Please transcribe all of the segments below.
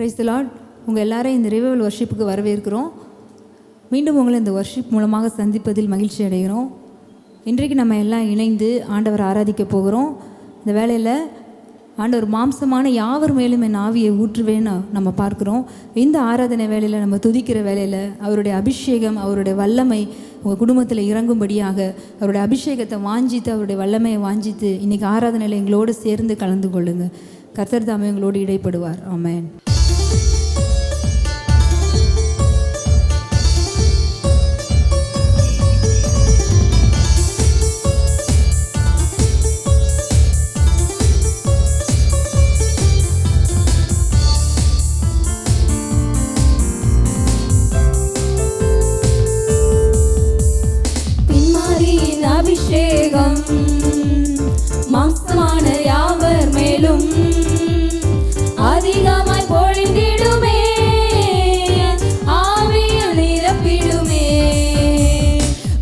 Praise the Lord. உங்கள் எல்லாரும் இந்த ரிவைவல் வர்ஷிப்புக்கு வரவேற்கிறோம். மீண்டும் உங்களை இந்த வர்ஷிப் மூலமாக சந்திப்பதில் மகிழ்ச்சி அடைகிறோம். இன்றைக்கு நம்ம எல்லாம் இணைந்து ஆண்டவர் ஆராதிக்க போகிறோம். இந்த வேளையில் ஆண்டவர் மாம்சமான யாவர் மேலும் என் ஆவியை ஊற்றுவேன்னு நம்ம பார்க்குறோம். இந்த ஆராதனை வேளையில் நம்ம துதிக்கிற வேளையில் அவருடைய அபிஷேகம், அவருடைய வல்லமை உங்கள் குடும்பத்தில் இறங்கும்படியாக அவருடைய அபிஷேகத்தை வாஞ்சித்து, அவருடைய வல்லமையை வாஞ்சித்து இன்றைக்கி ஆராதனையில் எங்களோடு சேர்ந்து கலந்து கொள்ளுங்கள். கர்த்தர் தாமே எங்களோடு இடைப்படுவார். ஆமென். அபிஷேகம் மாம்சமான யாவர் மேலும் அதிகமாய் பொழிந்திடுமே, ஆவியில் நிரப்பிடுமே.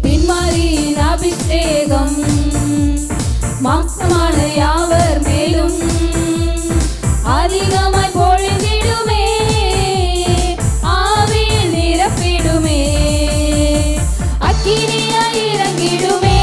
பின்மாரியின் அபிஷேகம் மாம்சமான யாவர் மேலும் அதிகமாய் பொழிந்திடுமே, ஆவியில் நிரப்பிடுமே. அக்கினியாய் இறங்கிடுமே,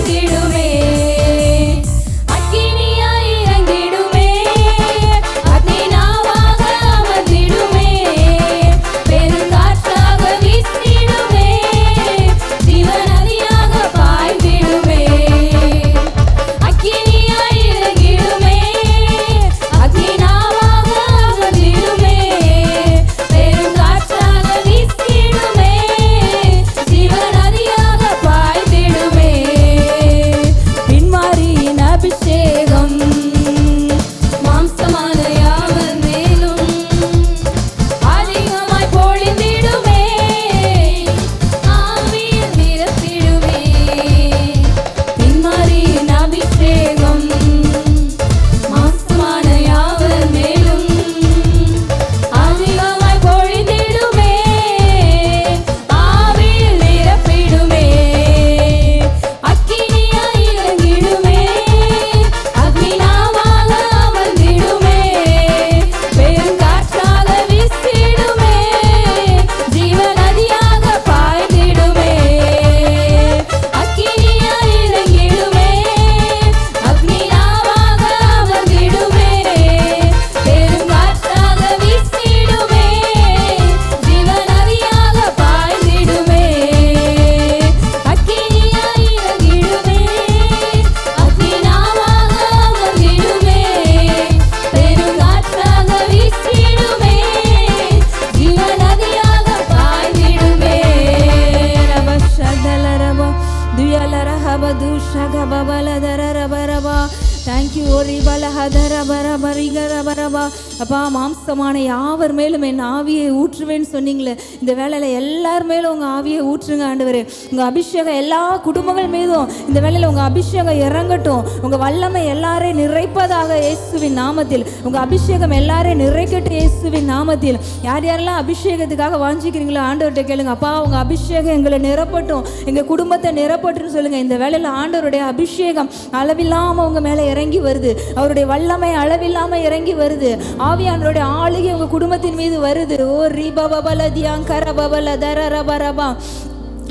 பாய்ந்திடுமே. அக்கினியாய் இறங்கிடுமே, அக்னி நாவாக அமர்ந்திடுமே, பெருங்காற்றாக வீசிடுமே, ஜீவநதியாக பாய்ந்திடுமே. அக்கினியாய் இறங்கிடுமே, அக்னி நாவாக அமர்ந்திடுமே, பெருங்காற்றாக வீசிடுமே, ஜீவநதியாக பாய்ந்திடுமே. பின்மாரியின் அபிஷேகம் மாம்சமான யாவர் மேலும் அதிகமாய் பொழிந்திடுமே, ஆவியில் நிரப்பிடுமே. பின்மாரியின் அபிஷேகம் மாம்சமான யாவர் மேலும் அதிகமாய் பொழிந்திடுமே, ஆவியில் நிரப்பிடுமே. அக்கினியாய் இறங்கிடுமே, அக்னி நாவாக அமர்ந்திடுமே, பெருங்காற்றாக வீசிடுமே, ஜீவநதியாக பாய்ந்திடுமே. அக்கினியாய் இறங்கிடுமே, அக்னி நாவாக அமர்ந்திடுமே, பெருங்காற்றாக வீசிடுமே, ஜீவநதியாக பாய்ந்திடுமே. அக்கினியாய் இறங்கிடுமே, அக்னி நாவாக அமர்ந்திடுமே, பெருங்காற்றாக வீசிடுமே, ஜீவநதியாக பாய்ந்திடுமே. ரப ஷதல ரப துயல ரஹப துஷக பபல தர ரப ரப. தேங்க்யூ ஓரி பலஹதர பரபரிக ரப ரப. அப்பா, மாம்சமான யாவர் மேலும் என் ஆவியை ஊற்றுவேன்னு சொன்னீங்களே, இந்த வேளையில் எல்லார் மேலும் உங்கள் ஆவியை ஊற்றுங்க ஆண்டவரே. உங்கள் அபிஷேகம் எல்லா குடும்பங்கள் மீதும் இந்த வேளையில் உங்கள் அபிஷேகம் இறங்கட்டும். உங்கள் வல்லமை எல்லாரையும் நிறைப்பதாக இயேசுவின் நாமத்தில். உங்கள் அபிஷேகம் எல்லாரையும் நிறைக்கட்டும் இயேசுவின் நாமத்தில். யார் யாரெல்லாம் அபிஷேகத்துக்காக வாஞ்சிக்கிறீங்களோ ஆண்டவர்கிட்ட கேளுங்க. அப்பா, உங்கள் அபிஷேகம் எங்களை நிரப்பட்டும், எங்கள் குடும்பத்தை நிரப்பட்டுன்னு சொல்லுங்கள். இந்த வேளையில் ஆண்டவருடைய அபிஷேகம் அளவில்லாமல் உங்கள் மேலே இறங்கி வருது. அவருடைய வல்லமை அளவில்லாமல் இறங்கி வருது. ஆவியானவருடைய ஆளுகை உங்கள் குடும்பத்தின் மீது வருது. ஓ ரீபபல தியாங்கர பபல தர ரப ரபா.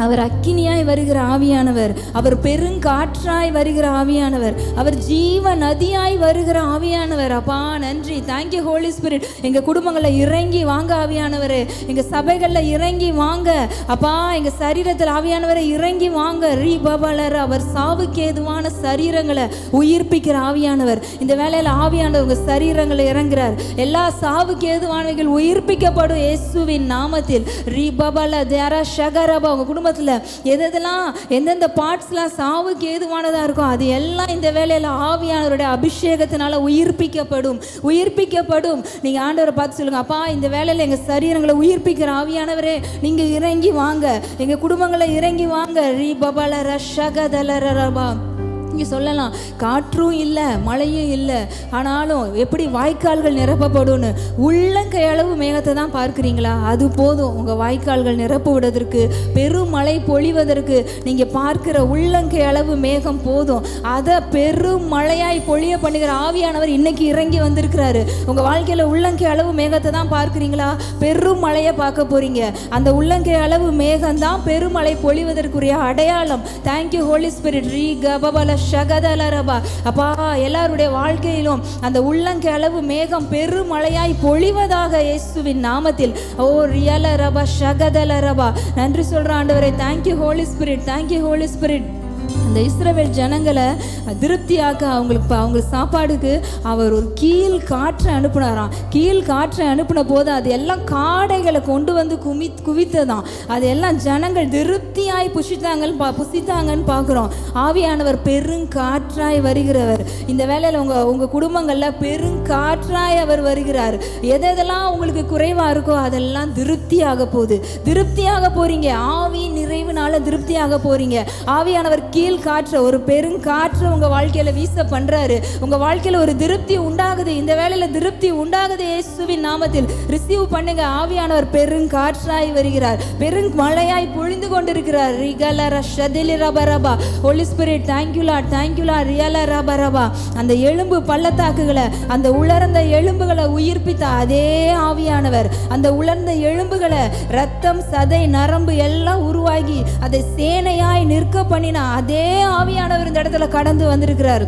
அவர் அக்கினியாய் வருகிற ஆவியானவர், அவர் பெருங்காற்றாய் வருகிற ஆவியானவர், அவர் ஜீவ நதியாய் வருகிற ஆவியானவர். அப்பா நன்றி, தேங்க்யூ ஹோலி ஸ்பிரிட். எங்கள் குடும்பங்களில் இறங்கி வாங்க ஆவியானவரே, எங்கள் சபைகளில் இறங்கி வாங்க அப்பா, எங்கள் சரீரத்தில் ஆவியானவரை இறங்கி வாங்க. ரீபபலர், அவர் சாவுக்கு ஏதுவான சரீரங்களை உயிர்ப்பிக்கிற ஆவியானவர். இந்த வேளையில் ஆவியானவர் உங்கள் சரீரங்களை இறங்குறார். எல்லா சாவுக்கு ஏதுவானவைகள் உயிர்ப்பிக்கப்படும் இயேசுவின் நாமத்தில். ரீபபல தேர ஷகரபா. உங்கள் குடும்பத்தில் எதெல்லாம் எந்தெந்த பார்ட்ஸ்லாம் சாவுக்கு ஏதுவானதாக இருக்கும் அது எல்லாம் இந்த வேளையில் ஆவியானவருடைய அபிஷேகத்தினால உயிர்ப்பிக்கப்படும். நீங்கள் ஆண்டவரை பார்த்து சொல்லுங்கள், அப்பா இந்த வேளையில் எங்கள் சரீரங்களை உயிர்ப்பிக்கிற ஆவியானவரே நீங்கள் இறங்கி வாங்க, எங்கள் குடும்பங்களை இறங்கி வாங்க. ரீபபல ரஷகதலரபா. இங்கே சொல்லலாம், காற்றும் இல்லை மழையும் இல்லை, ஆனாலும் எப்படி வாய்க்கால்கள் நிரப்பப்படும்னு. உள்ளங்கை அளவு மேகத்தை தான் பார்க்குறீங்களா? அது போதும் உங்கள் வாய்க்கால்கள் நிரப்பு விடுவதற்கு, பெருமழை பொழிவதற்கு. நீங்கள் பார்க்குற உள்ளங்கை அளவு மேகம் போதும். அதை பெரும் மழையாய் பொழிய பண்ணுகிற ஆவியானவர் இன்னைக்கு இறங்கி வந்திருக்கிறாரு. உங்கள் வாழ்க்கையில் உள்ளங்கை அளவு மேகத்தை தான் பார்க்குறீங்களா? பெரும் மழையை பார்க்க போகிறீங்க. அந்த உள்ளங்கை அளவு மேகம் தான் பெருமழை பொழிவதற்குரிய அடையாளம். Thank you Holi spirit. ரீ கபபல ஷகதலரபா. அப்பா, எல்லாருடைய வாழ்க்கையிலும் அந்த உள்ளங்கை அளவு மேகம் பெருமழையாய் பொழிவதாக இயேசுவின் நாமத்தில். ஓ ரியல ரபா ஷகதல ரபா. நன்றி சொல்ற ஆண்டவரே. Thank you Holi spirit, thank you Holi Spirit. அந்த இஸ்ரவேல் ஜனங்களை திருப்தியாக்க அவங்க சாப்பாடுக்கு அவர் ஒரு கீழ் காற்றை அனுப்புனாராம். கீழ் காற்றை அனுப்பின போது அது எல்லாம் காடைகளை கொண்டு வந்து குவித்ததான். அது எல்லாம் ஜனங்கள் திருப்தியாய் புசித்தாங்கன்னு பார்க்குறோம். ஆவியானவர் பெருங்காற்றாய் வருகிறவர். இந்த வேளையில் உங்கள் குடும்பங்களில் பெருங்காற்றாய் அவர் வருகிறார். எதெல்லாம் உங்களுக்கு குறைவாக இருக்கோ அதெல்லாம் திருப்தியாக போகிறீங்க. ஆவி நிறைவுனால திருப்தியாக போகிறீங்க. ஆவியானவர் கீழ் காற்று, ஒரு பெருங்காற்று உங்கள் வாழ்க்கையில் வீச பண்ணுறாரு. உங்கள் வாழ்க்கையில் ஒரு திருப்தி உண்டாகுது. இந்த வேளையில் திருப்தி உண்டாகுது இயேசுவின் நாமத்தில். ரிசீவ் பண்ணுங்க. ஆவியானவர் பெருங்காற்றாய் வருகிறார், பெருமழையாய் பொழிந்து கொண்டிருக்கிறார். ரிகலர ஷதிலி ரபரபா. Holy spirit, thank you Lord, thank you lord. ரியல ரபரபா. அந்த எலும்பு பள்ளத்தாக்குகளை, அந்த உலர்ந்த எலும்புகளை உயிர்ப்பித்த அதே ஆவியானவர் அந்த உலர்ந்த எலும்புகளை ரத்தம், சதை, நரம்பு எல்லாம் உருவாகி அதை சேனையாய் நிற்க பண்ணின அதே ஆவியானவர் இந்த இடத்துல கடந்து வந்திருக்கிறாரு.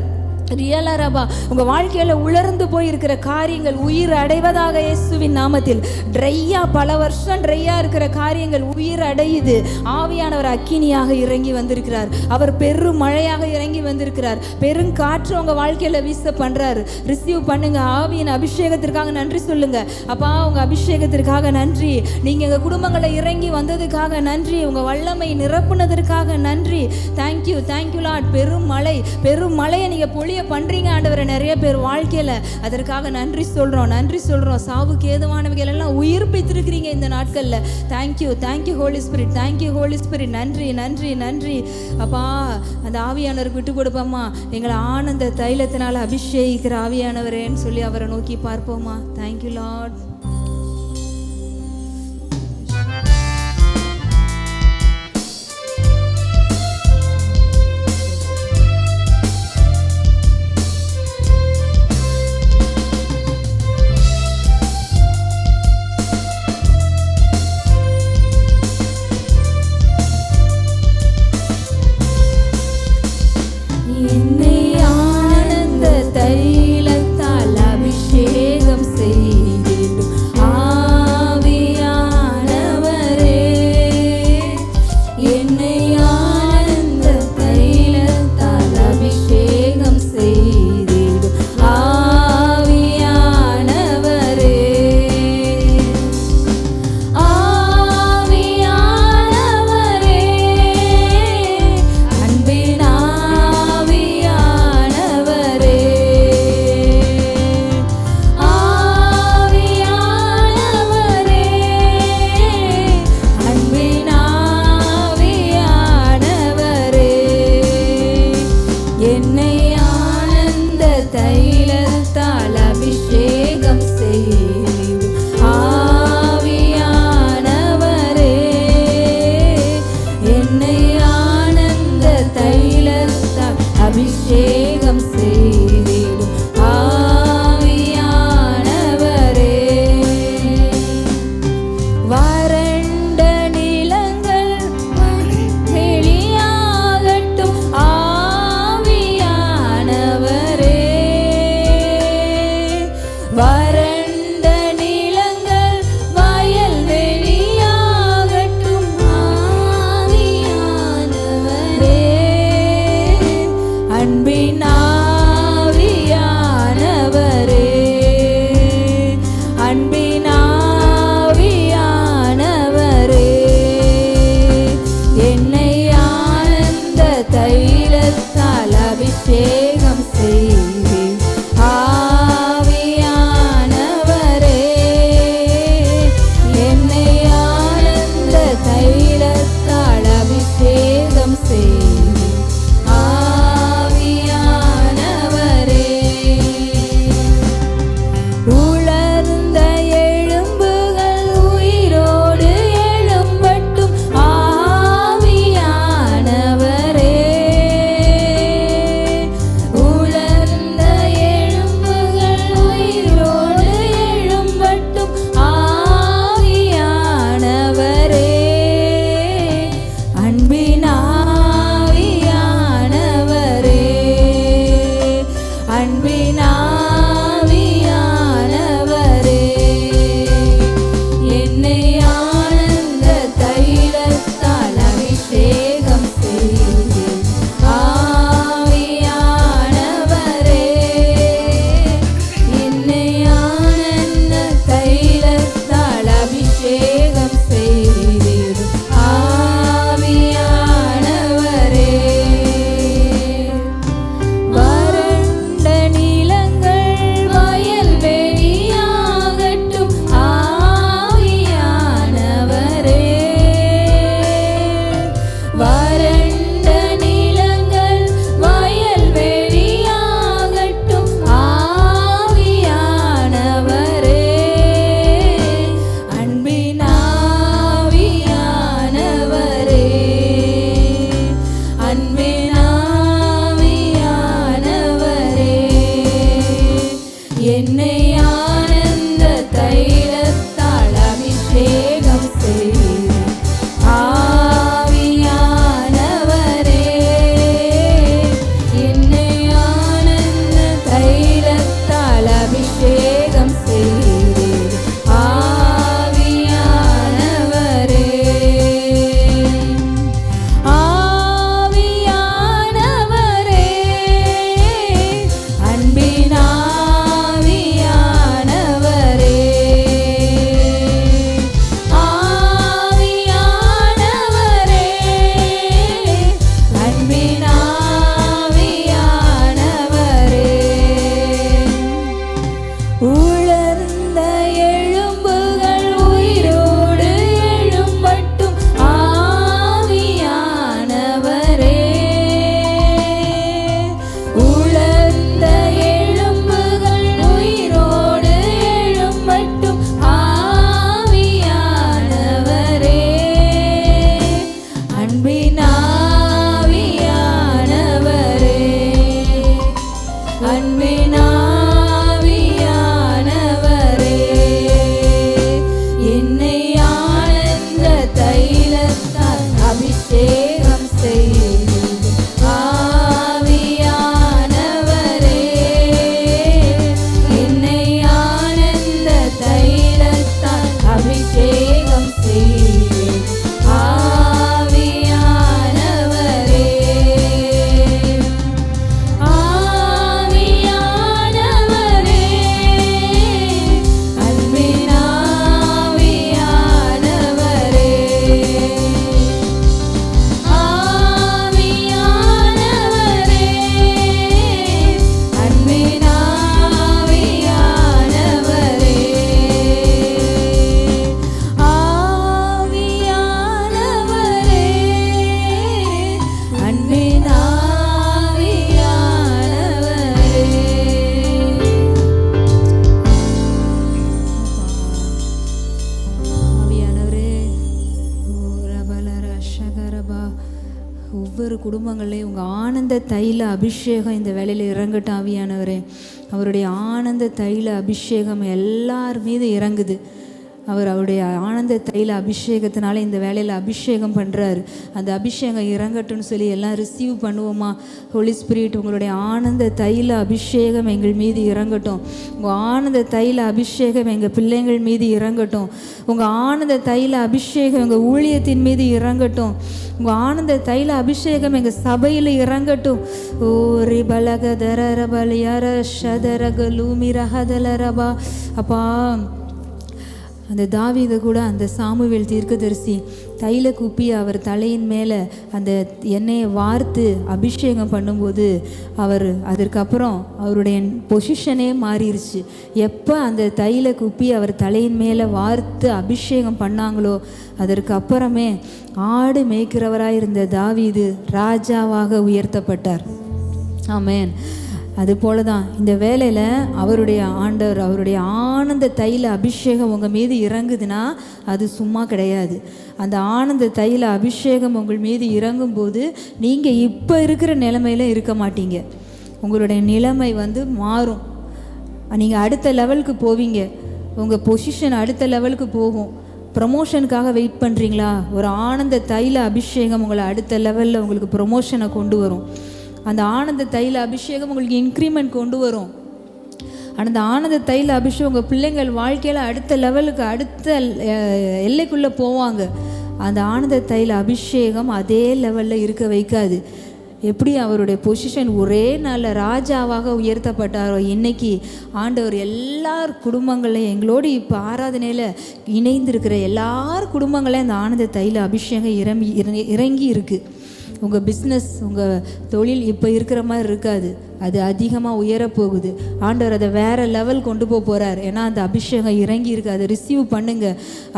ரியலரபா உங்க வாழ்க்கையில உலர்ந்து போயிருக்கிற காரியங்கள் உயிர் அடைவதாக இயேசுவின் நாமத்தில். ட்ரையா பல வருஷம் ட்ரையா இருக்கிற காரியங்கள் உயிர் அடையுது. ஆவியானவர் அக்கினியாக இறங்கி வந்திருக்கிறார். அவர் பெரும் மழையாக இறங்கி வந்திருக்கிறார். பெருங்காற்று உங்க வாழ்க்கையில வீச பண்றாரு. ரிசீவ் பண்ணுங்க. ஆவியின் அபிஷேகத்திற்காக நன்றி சொல்லுங்க. அப்பா உங்க அபிஷேகத்திற்காக நன்றி. நீங்க எங்க குடும்பங்களை இறங்கி வந்ததுக்காக நன்றி. உங்க வல்லமை நிரப்புனதற்காக நன்றி. Thank you thank you Lord. பெரும் மழையை நீங்க பொழிய பண்றீங்க ஆண்டவரே நிறைய பேர் வாழ்க்கையில. அதற்காக நன்றி சொல்றோம். சாவுக்கு ஏதுவானவைகள் எல்லாம் உயிர்ப்பித்திருக்கிறீங்க இந்த நாட்கள்ல. Thank you Holi spirit. Thank you Holi Spirit. நன்றி அப்பா. அந்த ஆவியானவருக்கு விட்டு கொடுப்போமா. எங்களை ஆனந்த தைலத்தினால அபிஷேகிக்கிற ஆவியானவரேன்னு சொல்லி அவரை நோக்கி பார்ப்போமா. Thank you Lord. ஆனந்த தைல அபிஷேகம் இந்த வேலையில் இறங்கட்டும் ஆவியானவரே. அவருடைய ஆனந்த தைல அபிஷேகம் எல்லார் மீது இறங்குது. அவருடைய ஆனந்த தைல அபிஷேகத்தினால இந்த வேலையில் அபிஷேகம் பண்ணுறாரு. அந்த அபிஷேகம் இறங்கட்டும்னு சொல்லி எல்லாம் ரிசீவ் பண்ணுவோமா? ஹோலி ஸ்பிரிட், உங்களுடைய ஆனந்த தைல அபிஷேகம் எங்கள் மீது இறங்கட்டும். உங்கள் ஆனந்த தைல அபிஷேகம் எங்கள் பிள்ளைங்கள் மீது இறங்கட்டும். உங்கள் ஆனந்த தைல அபிஷேகம் எங்கள் ஊழியத்தின் மீது இறங்கட்டும். உங்கள் ஆனந்த தைல அபிஷேகம் எங்கள் சபையில் இறங்கட்டும். ஓ ரி பலக தர பலியார ஷதரக லூமி ரஹதலரபா. அப்பா, அந்த தாவீது கூட அந்த சாமுவேல் தீர்க்கதரிசி தைல குப்பி அவர் தலையின் மேலே அந்த எண்ணெயை வார்த்து அபிஷேகம் பண்ணும்போது அதற்கப்புறம் அவருடைய பொசிஷனே மாறிடுச்சு. எப்போ அந்த தைல குப்பி அவர் தலையின் மேலே வார்த்து அபிஷேகம் பண்ணாங்களோ அதற்கு அப்புறமே ஆடு மேய்க்கிறவராக இருந்த தாவீது ராஜாவாக உயர்த்தப்பட்டார். ஆமென். அதுபோல தான் இந்த வேலையில் அவருடைய ஆண்டவர், அவருடைய ஆனந்த தைல அபிஷேகம் உங்கள் மீது இறங்குதுன்னா அது சும்மா கிடையாது. அந்த ஆனந்த தைல அபிஷேகம் உங்கள் மீது இறங்கும்போது நீங்கள் இப்போ இருக்கிற நிலைமையில் இருக்க மாட்டீங்க. உங்களுடைய நிலைமை மாறும். நீங்கள் அடுத்த லெவலுக்கு போவீங்க. உங்கள் பொசிஷன் அடுத்த லெவலுக்கு போகும். ப்ரமோஷனுக்காக வெயிட் பண்ணுறீங்களா? ஒரு ஆனந்த தைல அபிஷேகம் உங்களை அடுத்த லெவலில் உங்களுக்கு ப்ரமோஷனை கொண்டு வரும். அந்த ஆனந்த தைல அபிஷேகம் உங்களுக்கு இன்க்ரிமெண்ட் கொண்டு வரும். அந்த ஆனந்த தைல அபிஷேகம் உங்கள் பிள்ளைங்கள் வாழ்க்கையில் அடுத்த லெவலுக்கு, அடுத்த எல்லைக்குள்ளே போவாங்க. அந்த ஆனந்த தைல அபிஷேகம் அதே லெவலில் இருக்க வைக்காது. எப்படி அவருடைய பொசிஷன் ஒரே நாளில் ராஜாவாக உயர்த்தப்பட்டாரோ, இன்னைக்கு ஆண்டவர் எல்லார் குடும்பங்களையும், எங்களோடு இப்போ ஆராதனையில் இணைந்திருக்கிற எல்லார் குடும்பங்களையும் அந்த ஆனந்த தைல அபிஷேகம் இறங்கி இருக்குது. உங்கள் பிஸ்னஸ், உங்கள் தொழில் இப்போ இருக்கிற மாதிரி இருக்காது. அது அதிகமாக உயரப்போகுது. ஆண்டவர் அதை வேறு லெவல் கொண்டு போகிறார். ஏன்னா அந்த அபிஷேகம் இறங்கி இருக்குது. அதை ரிசீவ் பண்ணுங்க.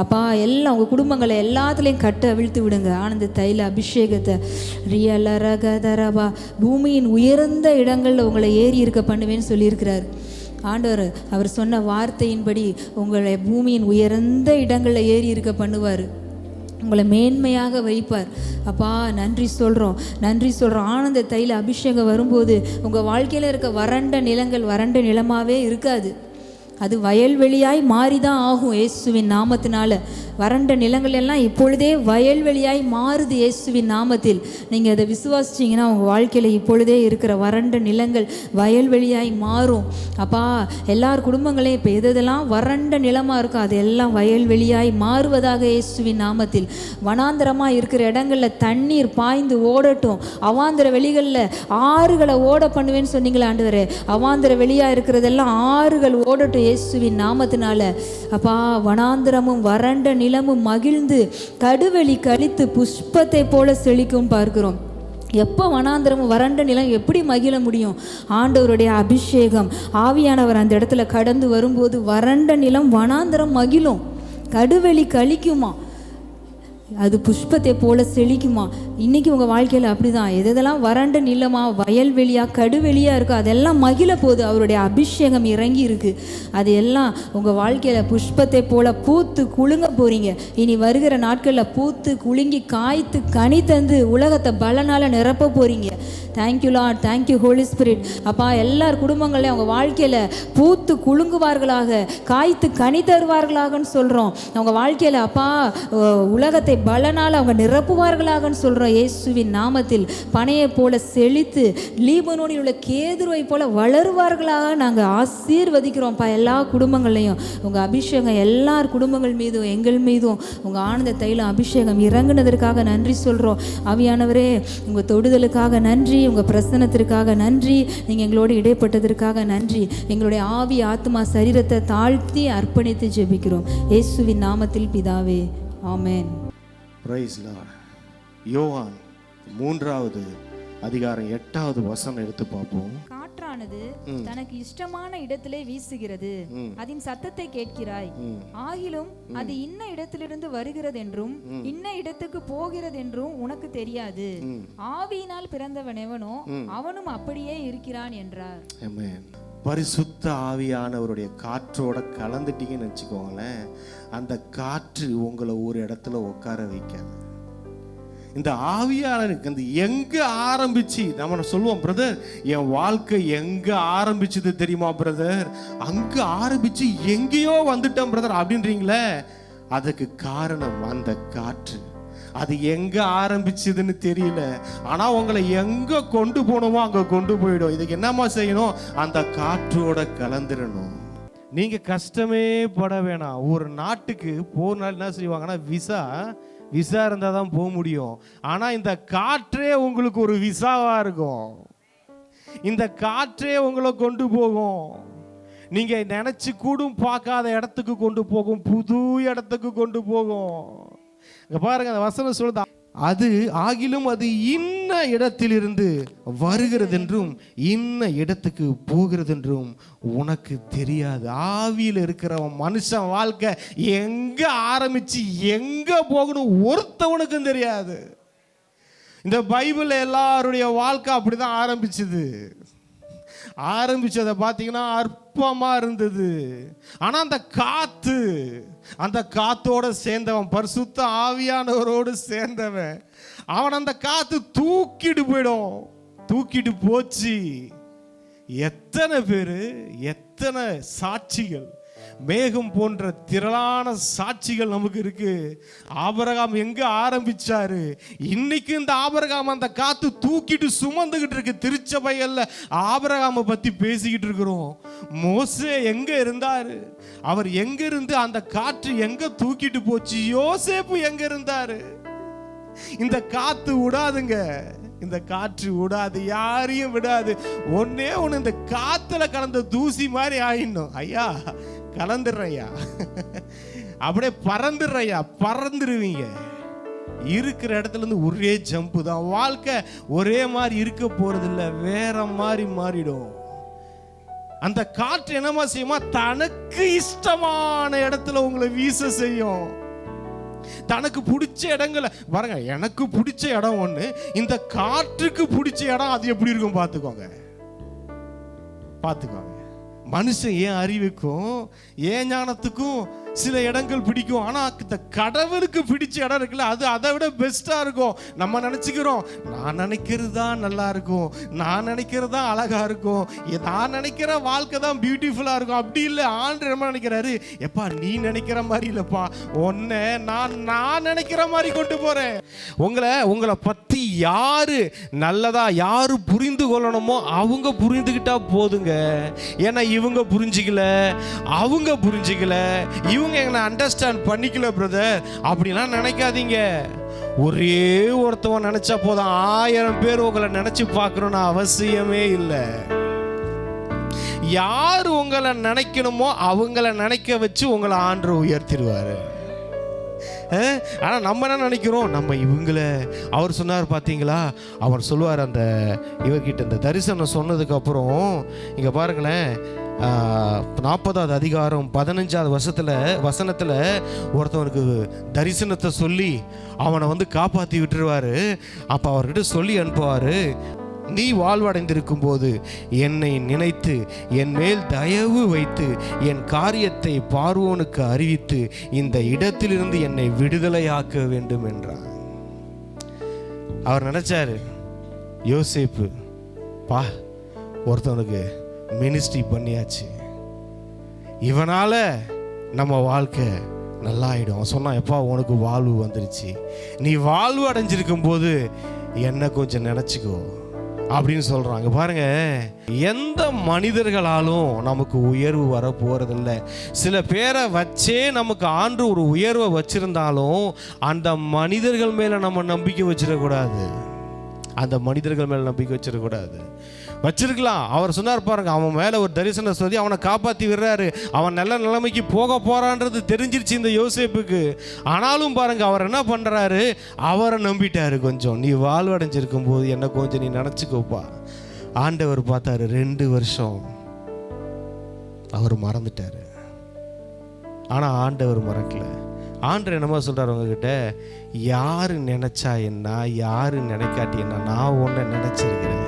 அப்பா, எல்லாம் உங்கள் குடும்பங்களை எல்லாத்துலேயும் கட்ட அவிழ்த்து விடுங்க ஆனந்த தைல அபிஷேகத்தை. ரியலரகதரபா. பூமியின் உயர்ந்த இடங்களில் உங்களை ஏறி இருக்க பண்ணுவேன்னு சொல்லியிருக்கிறார் ஆண்டவர். அவர் சொன்ன வார்த்தையின்படி உங்களை பூமியின் உயர்ந்த இடங்களில் ஏறி இருக்க பண்ணுவார். உங்களை மேன்மையாக வைப்பார். அப்பா, நன்றி சொல்கிறோம், நன்றி சொல்கிறோம். ஆனந்த தைல அபிஷேகம் வரும்போது உங்கள் வாழ்க்கையில் இருக்க வறண்ட நிலங்கள் வறண்ட நிலமாகவே இருக்காது. அது வயல்வெளியாய் மாறிதான் ஆகும் இயேசுவின் நாமத்தினால. வறண்ட நிலங்கள் எல்லாம் இப்பொழுதே வயல்வெளியாய் மாறுது இயேசுவின் நாமத்தில். நீங்கள் அதை விசுவாசிச்சிங்கன்னா உங்கள் வாழ்க்கையில் இப்பொழுதே இருக்கிற வறண்ட நிலங்கள் வயல்வெளியாய் மாறும். அப்பா, எல்லார் குடும்பங்களையும் இப்போ எதெல்லாம் வறண்ட நிலமாக இருக்கோ அதெல்லாம் வயல்வெளியாய் மாறுவதாக இயேசுவின் நாமத்தில். வனாந்திரமாக இருக்கிற இடங்களில் தண்ணீர் பாய்ந்து ஓடட்டும். அவாந்திர வெளிகளில் ஆறுகளை ஓட பண்ணுவேன்னு சொன்னீங்களே ஆண்டவரே. அவாந்திர வெளியாக இருக்கிறதெல்லாம் ஆறுகள் ஓடட்டும் இயேசுவின் நாமத்தினால. அப்பா, வனாந்திரமும் வறண்ட நிலமும் மகிழ்ந்து கடுவெளி கழித்து புஷ்பத்தை போல செழிக்கும் பார்க்கிறோம். எப்போ வனாந்திரமும் வறண்ட நிலம் எப்படி மகிழ முடியும்? ஆண்டவருடைய அபிஷேகம், ஆவியானவர் அந்த இடத்துல கடந்து வரும்போது வறண்ட நிலம் வனாந்திரம் மகிழும், கடுவெளி கழிக்குமா, அது புஷ்பத்தை போல செழிக்குமா. இன்றைக்கி உங்கள் வாழ்க்கையில் அப்படி தான். எதெல்லாம் வறண்ட நிலமா, வயல்வெளியாக, கடுவெளியாக இருக்கோ அதெல்லாம் மகிழ போது அவருடைய அபிஷேகம் இறங்கி இருக்குது. அது எல்லாம் உங்கள் வாழ்க்கையில் புஷ்பத்தை போல பூத்து குலுங்க போகிறீங்க. இனி வருகிற நாட்களில் பூத்து குலுங்கி காய்த்து கனி தந்து உலகத்தை பலனால் நிரப்ப போகிறீங்க. Thank you Lord, thank you Holi Spirit. அப்பா, எல்லார் குடும்பங்களையும் அவங்க வாழ்க்கையில் பூத்து குலுங்குவார்களாக, காய்த்து கனி தருவார்களாகன்னு சொல்கிறோம். அவங்க வாழ்க்கையில் அப்பா உலகத்தை பலனால் அவங்க நிரப்புவார்களாகன்னு சொல்கிறோம் இயேசுவின் நாமத்தில். பனையை போல செழித்து லீபனோனில் உள்ள கேதுருவை போல வளருவார்களாக நாங்கள் ஆசீர்வதிக்கிறோம்ப்பா எல்லா குடும்பங்களையும். உங்கள் அபிஷேகம் எல்லார் குடும்பங்கள் மீதும் எங்கள் மீதும் உங்கள் ஆனந்த தைலம் அபிஷேகம் இறங்குனதற்காக நன்றி சொல்கிறோம். ஆவியானவரே, உங்கள் தொடுதலுக்காக நன்றி, உங்கள் பிரசன்னத்திற்காக நன்றி, நீங்கள் எங்களோடு இடைப்பட்டதற்காக நன்றி. எங்களுடைய ஆவி, ஆத்மா, சரீரத்தை தாழ்த்தி அர்ப்பணித்து ஜெபிக்கிறோம் இயேசுவின் நாமத்தில் பிதாவே, ஆமென். Price Lord. யோவான் 3வது அதிகாரம் 8வது வசனம் எடுத்து பார்ப்போம். காற்றானது தனக்கு இஷ்டமான இடத்திலே வீசுகிறது, அதன் சத்தத்தை கேட்கிறாய், ஆகிலும் அது இன்ன இடத்திலிருந்து வருகிறது என்றும் இன்ன இடத்துக்கு போகிறது என்றும் உனக்கு தெரியாது. ஆவியினால் பிறந்தவன் எவனோ அவனும் அப்படியே இருக்கிறான் என்றார். ஆமென். பரிசுத்த ஆவியானவருடைய காற்றோட கலந்துட்டீங்கன்னு வச்சுக்கோங்களேன், அந்த காற்று உங்களை ஒரு இடத்துல உட்கார வைக்காது. இந்த ஆவியானவருக்கு அந்த எங்க ஆரம்பிச்சு நம்ம சொல்லுவோம், பிரதர் என் வாழ்க்கை எங்க ஆரம்பிச்சது தெரியுமா பிரதர், அங்க ஆரம்பிச்சு எங்கேயோ வந்துட்டேன் பிரதர் அப்படின்றீங்களே, அதுக்கு காரணம் அந்த காற்று. அது எங்க ஆரம்பிச்சதுன்னு தெரியல, ஆனா உங்களை எங்க கொண்டு போகணுமோ அங்க கொண்டு போயிடும். இதுக்கு என்னமா செய்யணும், அந்த காற்றோட கலந்துடணும். நீங்க கஷ்டமே பட வேணாம். ஒரு நாட்டுக்கு போனாலும் என்ன செய்வாங்கன்னா விசா இருந்தால் தான் போக முடியும். ஆனால் இந்த காற்றே உங்களுக்கு ஒரு விசாவா இருக்கும். இந்த காற்றே உங்களை கொண்டு போகும். நீங்க நினைச்சு கூடும் பார்க்காத இடத்துக்கு கொண்டு போகும், புது இடத்துக்கு கொண்டு போகும். இங்க பாருங்க, அந்த வசனம் சொல்லுது, அது ஆகிலும் அது இன்ன இடத்திலிருந்து வருகிறது என்றும் இன்ன இடத்துக்கு போகிறது என்றும் உனக்கு தெரியாது. ஆவியில் இருக்கிறவன் மனுஷன் வாழ்க்கை எங்க ஆரம்பிச்சு எங்க போகணும் ஒருத்தவனுக்கும் தெரியாது. இந்த பைபிள் எல்லாருடைய வாழ்க்கை அப்படிதான் ஆரம்பிச்சதை பார்த்தீங்கன்னா அற்பமா இருந்தது. ஆனா அந்த காத்தோட சேர்ந்தவன், பரிசுத்த ஆவியானவரோடு சேர்ந்தவன், அவன் அந்த காத்து தூக்கிட்டு போச்சு. எத்தனை பேரு, எத்தனை சாட்சிகள், மேகம் போன்ற திரளான சாட்சிகள் நமக்கு இருக்கு. ஆபிரகாம் எங்க ஆரம்பிச்சாரு, இன்னைக்கு இந்த ஆபிரகாம் அந்த காத்து தூக்கிட்டு சுமந்துகிட்டு இருக்கு. திருச்சபைகள்ல ஆபிரகாமை பத்தி பேசிக்கிட்டு இருக்கிறோம். மோசே எங்க இருந்தாரு, அவர் எங்க இருந்து அந்த காற்று எங்க தூக்கிட்டு போச்சு. யோசேப்பு எங்க இருந்தாரு. இந்த காத்து விடாதுங்க, இந்த காற்று விடாது, யாரையும் விடாது. ஒன்னே ஒண்ணு, இந்த காத்துல கலந்த தூசி மாதிரி ஆயிடணும். ஐயா கலந்துடுறையா, அப்படியே பறந்துருவீங்க. இருக்கிற இடத்துல இருந்து ஒரே ஜம்பு தான். வாழ்க்கை ஒரே மாதிரி இருக்க போறது இல்லை, வேற மாதிரி மாறிடும். அந்த காற்று என்னமா செய்யுமா, தனக்கு இஷ்டமான இடத்துல உங்களை வீச செய்யும். தனக்கு பிடிச்ச இடங்களை பாருங்க. எனக்கு பிடிச்ச இடம் ஒண்ணு, இந்த காற்றுக்கு பிடிச்ச இடம் அது எப்படி இருக்கும் பார்த்துக்கோங்க. மனுஷன் ஏன் அறிவுக்கும் ஏன் ஞானத்துக்கும் சில இடங்கள் பிடிக்கும், ஆனா இந்த கடவுளுக்கு பிடிச்ச இடம் இருக்குல்ல, அது அதை விட பெஸ்டா இருக்கும். நம்ம நினைச்சுக்கிறோம், நான் நினைக்கிறது தான் நல்லா இருக்கும், நான் நினைக்கிறது தான் அழகா இருக்கும், நான் நினைக்கிற வாழ்க்கை தான் பியூட்டிஃபுல்லா இருக்கும். அப்படி இல்லை, ஆண்டவர் என்ன நினைக்கிறாரு, எப்பா நீ நினைக்கிற மாதிரி இல்லப்பா, உன்னை நான் நினைக்கிற மாதிரி கொண்டு போறேன். உங்களை பத்தி யாரு நல்லதா யாரு புரிந்து கொள்ளணுமோ அவங்க புரிந்துகிட்டா போதுங்க. ஏன்னா இவங்க புரிஞ்சிக்கல, இவங்க என்ன அண்டர்ஸ்டாண்ட் பண்ணிக்கல பிரதர் அப்படிலாம் நினைக்காதீங்க. ஒரே ஒருத்தவன் நினைச்சா போதும், 1000 பேர் உங்களை நினைச்சு பார்க்கணும்னு அவசியமே இல்லை. யார் உங்களை நினைக்கணுமோ அவங்கள நினைக்க வச்சு உங்களை ஆண்டவர் உயர்த்திடுவாரு. ஆனா நம்ம என்ன நினைக்கிறோம், நம்ம இவங்கள, அவர் சொன்னார் பார்த்தீங்களா, அவர் சொல்லுவார் அந்த இவர்கிட்ட இந்த தரிசனம் சொன்னதுக்கு அப்புறம் இங்க பாருங்களேன், 40வது அதிகாரம் 15வது வசனத்துல ஒருத்தவனுக்கு தரிசனத்தை சொல்லி அவனை காப்பாற்றி விட்டுருவாரு. அப்ப அவர்கிட்ட சொல்லி அனுப்புவாரு, நீ வாழ்வடைந்திருக்கும் போது என்னை நினைத்து என் மேல் தயவு வைத்து என் காரியத்தை பார்வோனுக்கு அறிவித்து இந்த இடத்திலிருந்து என்னை விடுதலையாக்க வேண்டும் என்றார். அவர் நினைச்சாரு, யோசேப்பு ஒருத்தவனுக்கு மினிஸ்ட்ரி பண்ணியாச்சு, இவனால நம்ம வாழ்க்கை நல்லாயிடும். அவன் சொன்னான், எப்பா உனக்கு வாழ்வு வந்துருச்சு, நீ வாழ்வு அடைஞ்சிருக்கும் போது என்ன கொஞ்சம் நினைச்சுக்கோ அப்படின்னு சொல்றாங்க. பாருங்க, எந்த மனிதர்களாலும் நமக்கு உயர்வு வர போறதில்லை. சில பேரை வச்சே நமக்கு ஆண்டு ஒரு உயர்வை வச்சிருந்தாலும் அந்த மனிதர்கள் மேல நம்ம நம்பிக்கை வச்சிடக்கூடாது. வச்சிருக்கலாம். அவர் சொன்னார் பாருங்க, அவன் மேல ஒரு தரிசனம் சொல்லி அவனை காப்பாற்றி விடுறாரு. அவன் நல்ல நிலைமைக்கு போக போறான்றது தெரிஞ்சிருச்சு இந்த யோசேப்புக்கு. ஆனாலும் பாருங்க, அவர் என்ன பண்றாரு, அவரை நம்பிட்டாரு. கொஞ்சம் நீ வாழ்வடைஞ்சிருக்கும் போது என்ன கொஞ்சம் நீ நினைச்சுக்கோப்பா. ஆண்டவர் பார்த்தாரு, 2 வருஷம் அவர் மறந்துட்டாரு. ஆனா ஆண்டவர் மறக்கல. ஆண்டவர் என்னமா சொல்றாரு உங்ககிட்ட, யாரு நினைச்சா என்ன, யாரு நினைக்காட்டி என்ன, நான் உன்னை நினைச்சிருக்கிறேன்.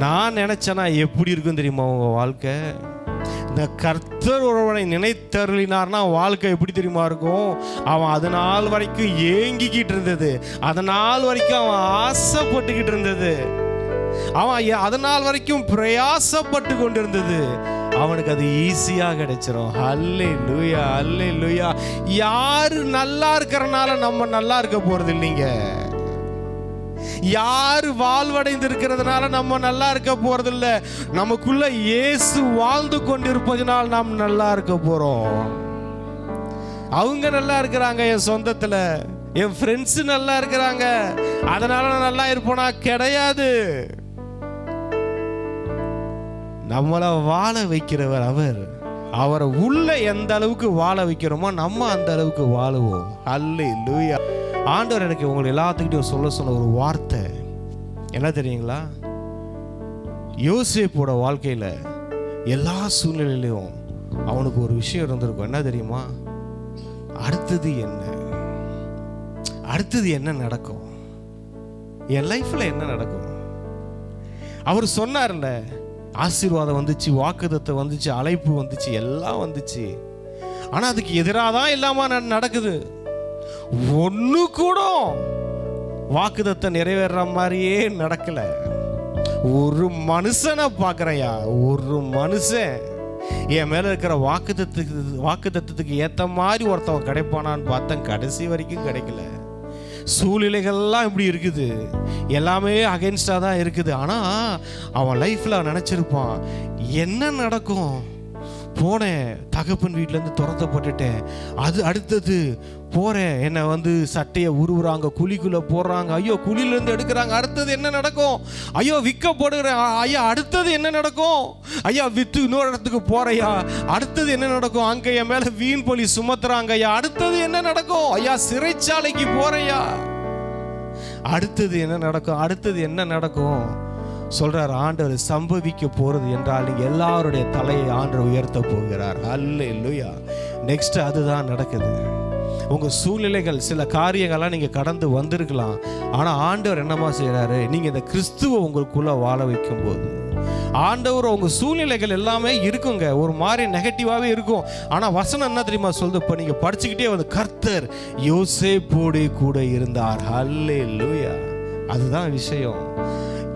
நான் நினைச்சேனா எப்படி இருக்கும் தெரியுமா உங்க வாழ்க்கை? இந்த கர்த்தர் ஒருவனை நினைத்தருளினார்னா வாழ்க்கை எப்படி தெரியுமா இருக்கும்? அவன் அது நாள் வரைக்கும் ஏங்கிக்கிட்டு இருந்தது, அதனால் வரைக்கும் அவன் ஆசைப்பட்டுக்கிட்டு இருந்தது, அவன் அதனால் வரைக்கும் பிரயாசப்பட்டு கொண்டிருந்தது, அவனுக்கு அது ஈஸியா கிடைச்சிரும். அல்லேலூயா, அல்லேலூயா. யாரு நல்லா இருக்கிறனால நம்ம நல்லா இருக்க போறது இல்லைங்க. யாரு வாழ்வடைந்து இருக்கிறதுனால நம்ம நல்லா இருக்க போறது இல்ல. நமக்குள்ள இயேசு வாழ்ந்து கொண்டிருப்பதனால் நாம் நல்லா இருக்க போறோம். அவங்க நல்லா இருக்கிறாங்க, என் சொந்தத்துல என் ஃப்ரெண்ட்ஸ் நல்லா இருக்கிறாங்க, அதனால நான் நல்லா இருப்பேனா? கிடையாது. நம்மளை வாழ வைக்கிறவர் அவர். அவரை உள்ள எந்த அளவுக்கு வாழ வைக்கிறோமோ நம்ம அந்த அளவுக்கு வாழுவோம். அல்லேலூயா. ஆண்டவர் எனக்கு உங்களை எல்லாத்துக்கிட்டையும் சொல்ல ஒரு வார்த்தை என்ன தெரியுங்களா? யோசேப்போட வாழ்க்கையில எல்லா சூழ்நிலையிலும் அவனுக்கு ஒரு விஷயம் இருந்திருக்கும். என்ன தெரியுமா? அடுத்தது என்ன, அடுத்தது என்ன நடக்கும், என் லைஃப்ல என்ன நடக்கும்? அவர் சொன்னார்ல, ஆசீர்வாதம் வந்துச்சு, வாக்குத்தத்தம் வந்துச்சு, அழைப்பு வந்துச்சு, எல்லாம் வந்துச்சு. ஆனா அதுக்கு எதிராக தான் இல்லாம நடக்குது. ஒண்ணு கூட வாக்குத்தத்தம் நிறைவேற மாதிரியே நடக்கல. ஒரு மனுஷனை பார்க்கறையா, ஒரு மனுஷன் என் மேல இருக்கிற வாக்குத்தத்துக்கு ஏத்த மாதிரி ஒருத்தவன் கிடைப்பானான்னு பார்த்தேன். கடைசி வரைக்கும் கிடைக்கல. சூழ்நிலைகள்லாம் இப்படி இருக்குது, எல்லாமே அகைன்ஸ்டா தான் இருக்குது. ஆனா அவன் லைஃப்ல நினைச்சிருப்பான், என்ன நடக்கும்? போனேன், தகப்பன் வீட்டிலேருந்து துரத்தப்பட்டுட்டேன், அது அடுத்தது போகிறேன், என்னை சட்டையை உருவுறாங்க, குழிக்குள்ளே போடுறாங்க, ஐயோ குழியிலேருந்து எடுக்கிறாங்க, அடுத்தது என்ன நடக்கும்? ஐயோ விற்கப்படுகிறேன், ஐயா அடுத்தது என்ன நடக்கும்? ஐயா விற்று இன்னொரு இடத்துக்கு போறையா, அடுத்தது என்ன நடக்கும்? அங்கே என் மேலே வீண் பழி சுமத்துறாங்க, ஐயா அடுத்தது என்ன நடக்கும்? ஐயா சிறைச்சாலைக்கு போறையா, அடுத்தது என்ன நடக்கும்? அடுத்தது என்ன நடக்கும்? சொல்றார் ஆண்டவர், சம்பவிக்க போறது என்றால் நீங்க எல்லாருடைய தலையை ஆண்டவர் உயர்த்த போகிறார். அல்லேலூயா. நெக்ஸ்ட் அதுதான் நடக்குது. உங்க சூழ்நிலைகள், சில காரியங்கள்லாம் நீங்க கடந்து வந்திருக்கலாம். ஆனா ஆண்டவர் என்னமா செய்யறாரு? நீங்க இந்த கிறிஸ்துவை உங்களுக்குள்ள வாழ வைக்கும் போது ஆண்டவர் உங்க சூழ்நிலைகள் எல்லாமே இருக்குங்க, ஒரு மாதிரி நெகட்டிவாவே இருக்கும். ஆனா வசனம் என்ன தெரியுமா சொல்லுது? இப்ப நீங்க படிச்சுக்கிட்டே கர்த்தர் யோசேப்போடு கூட இருந்தார். அல்லேலூயா. அதுதான் விஷயம்.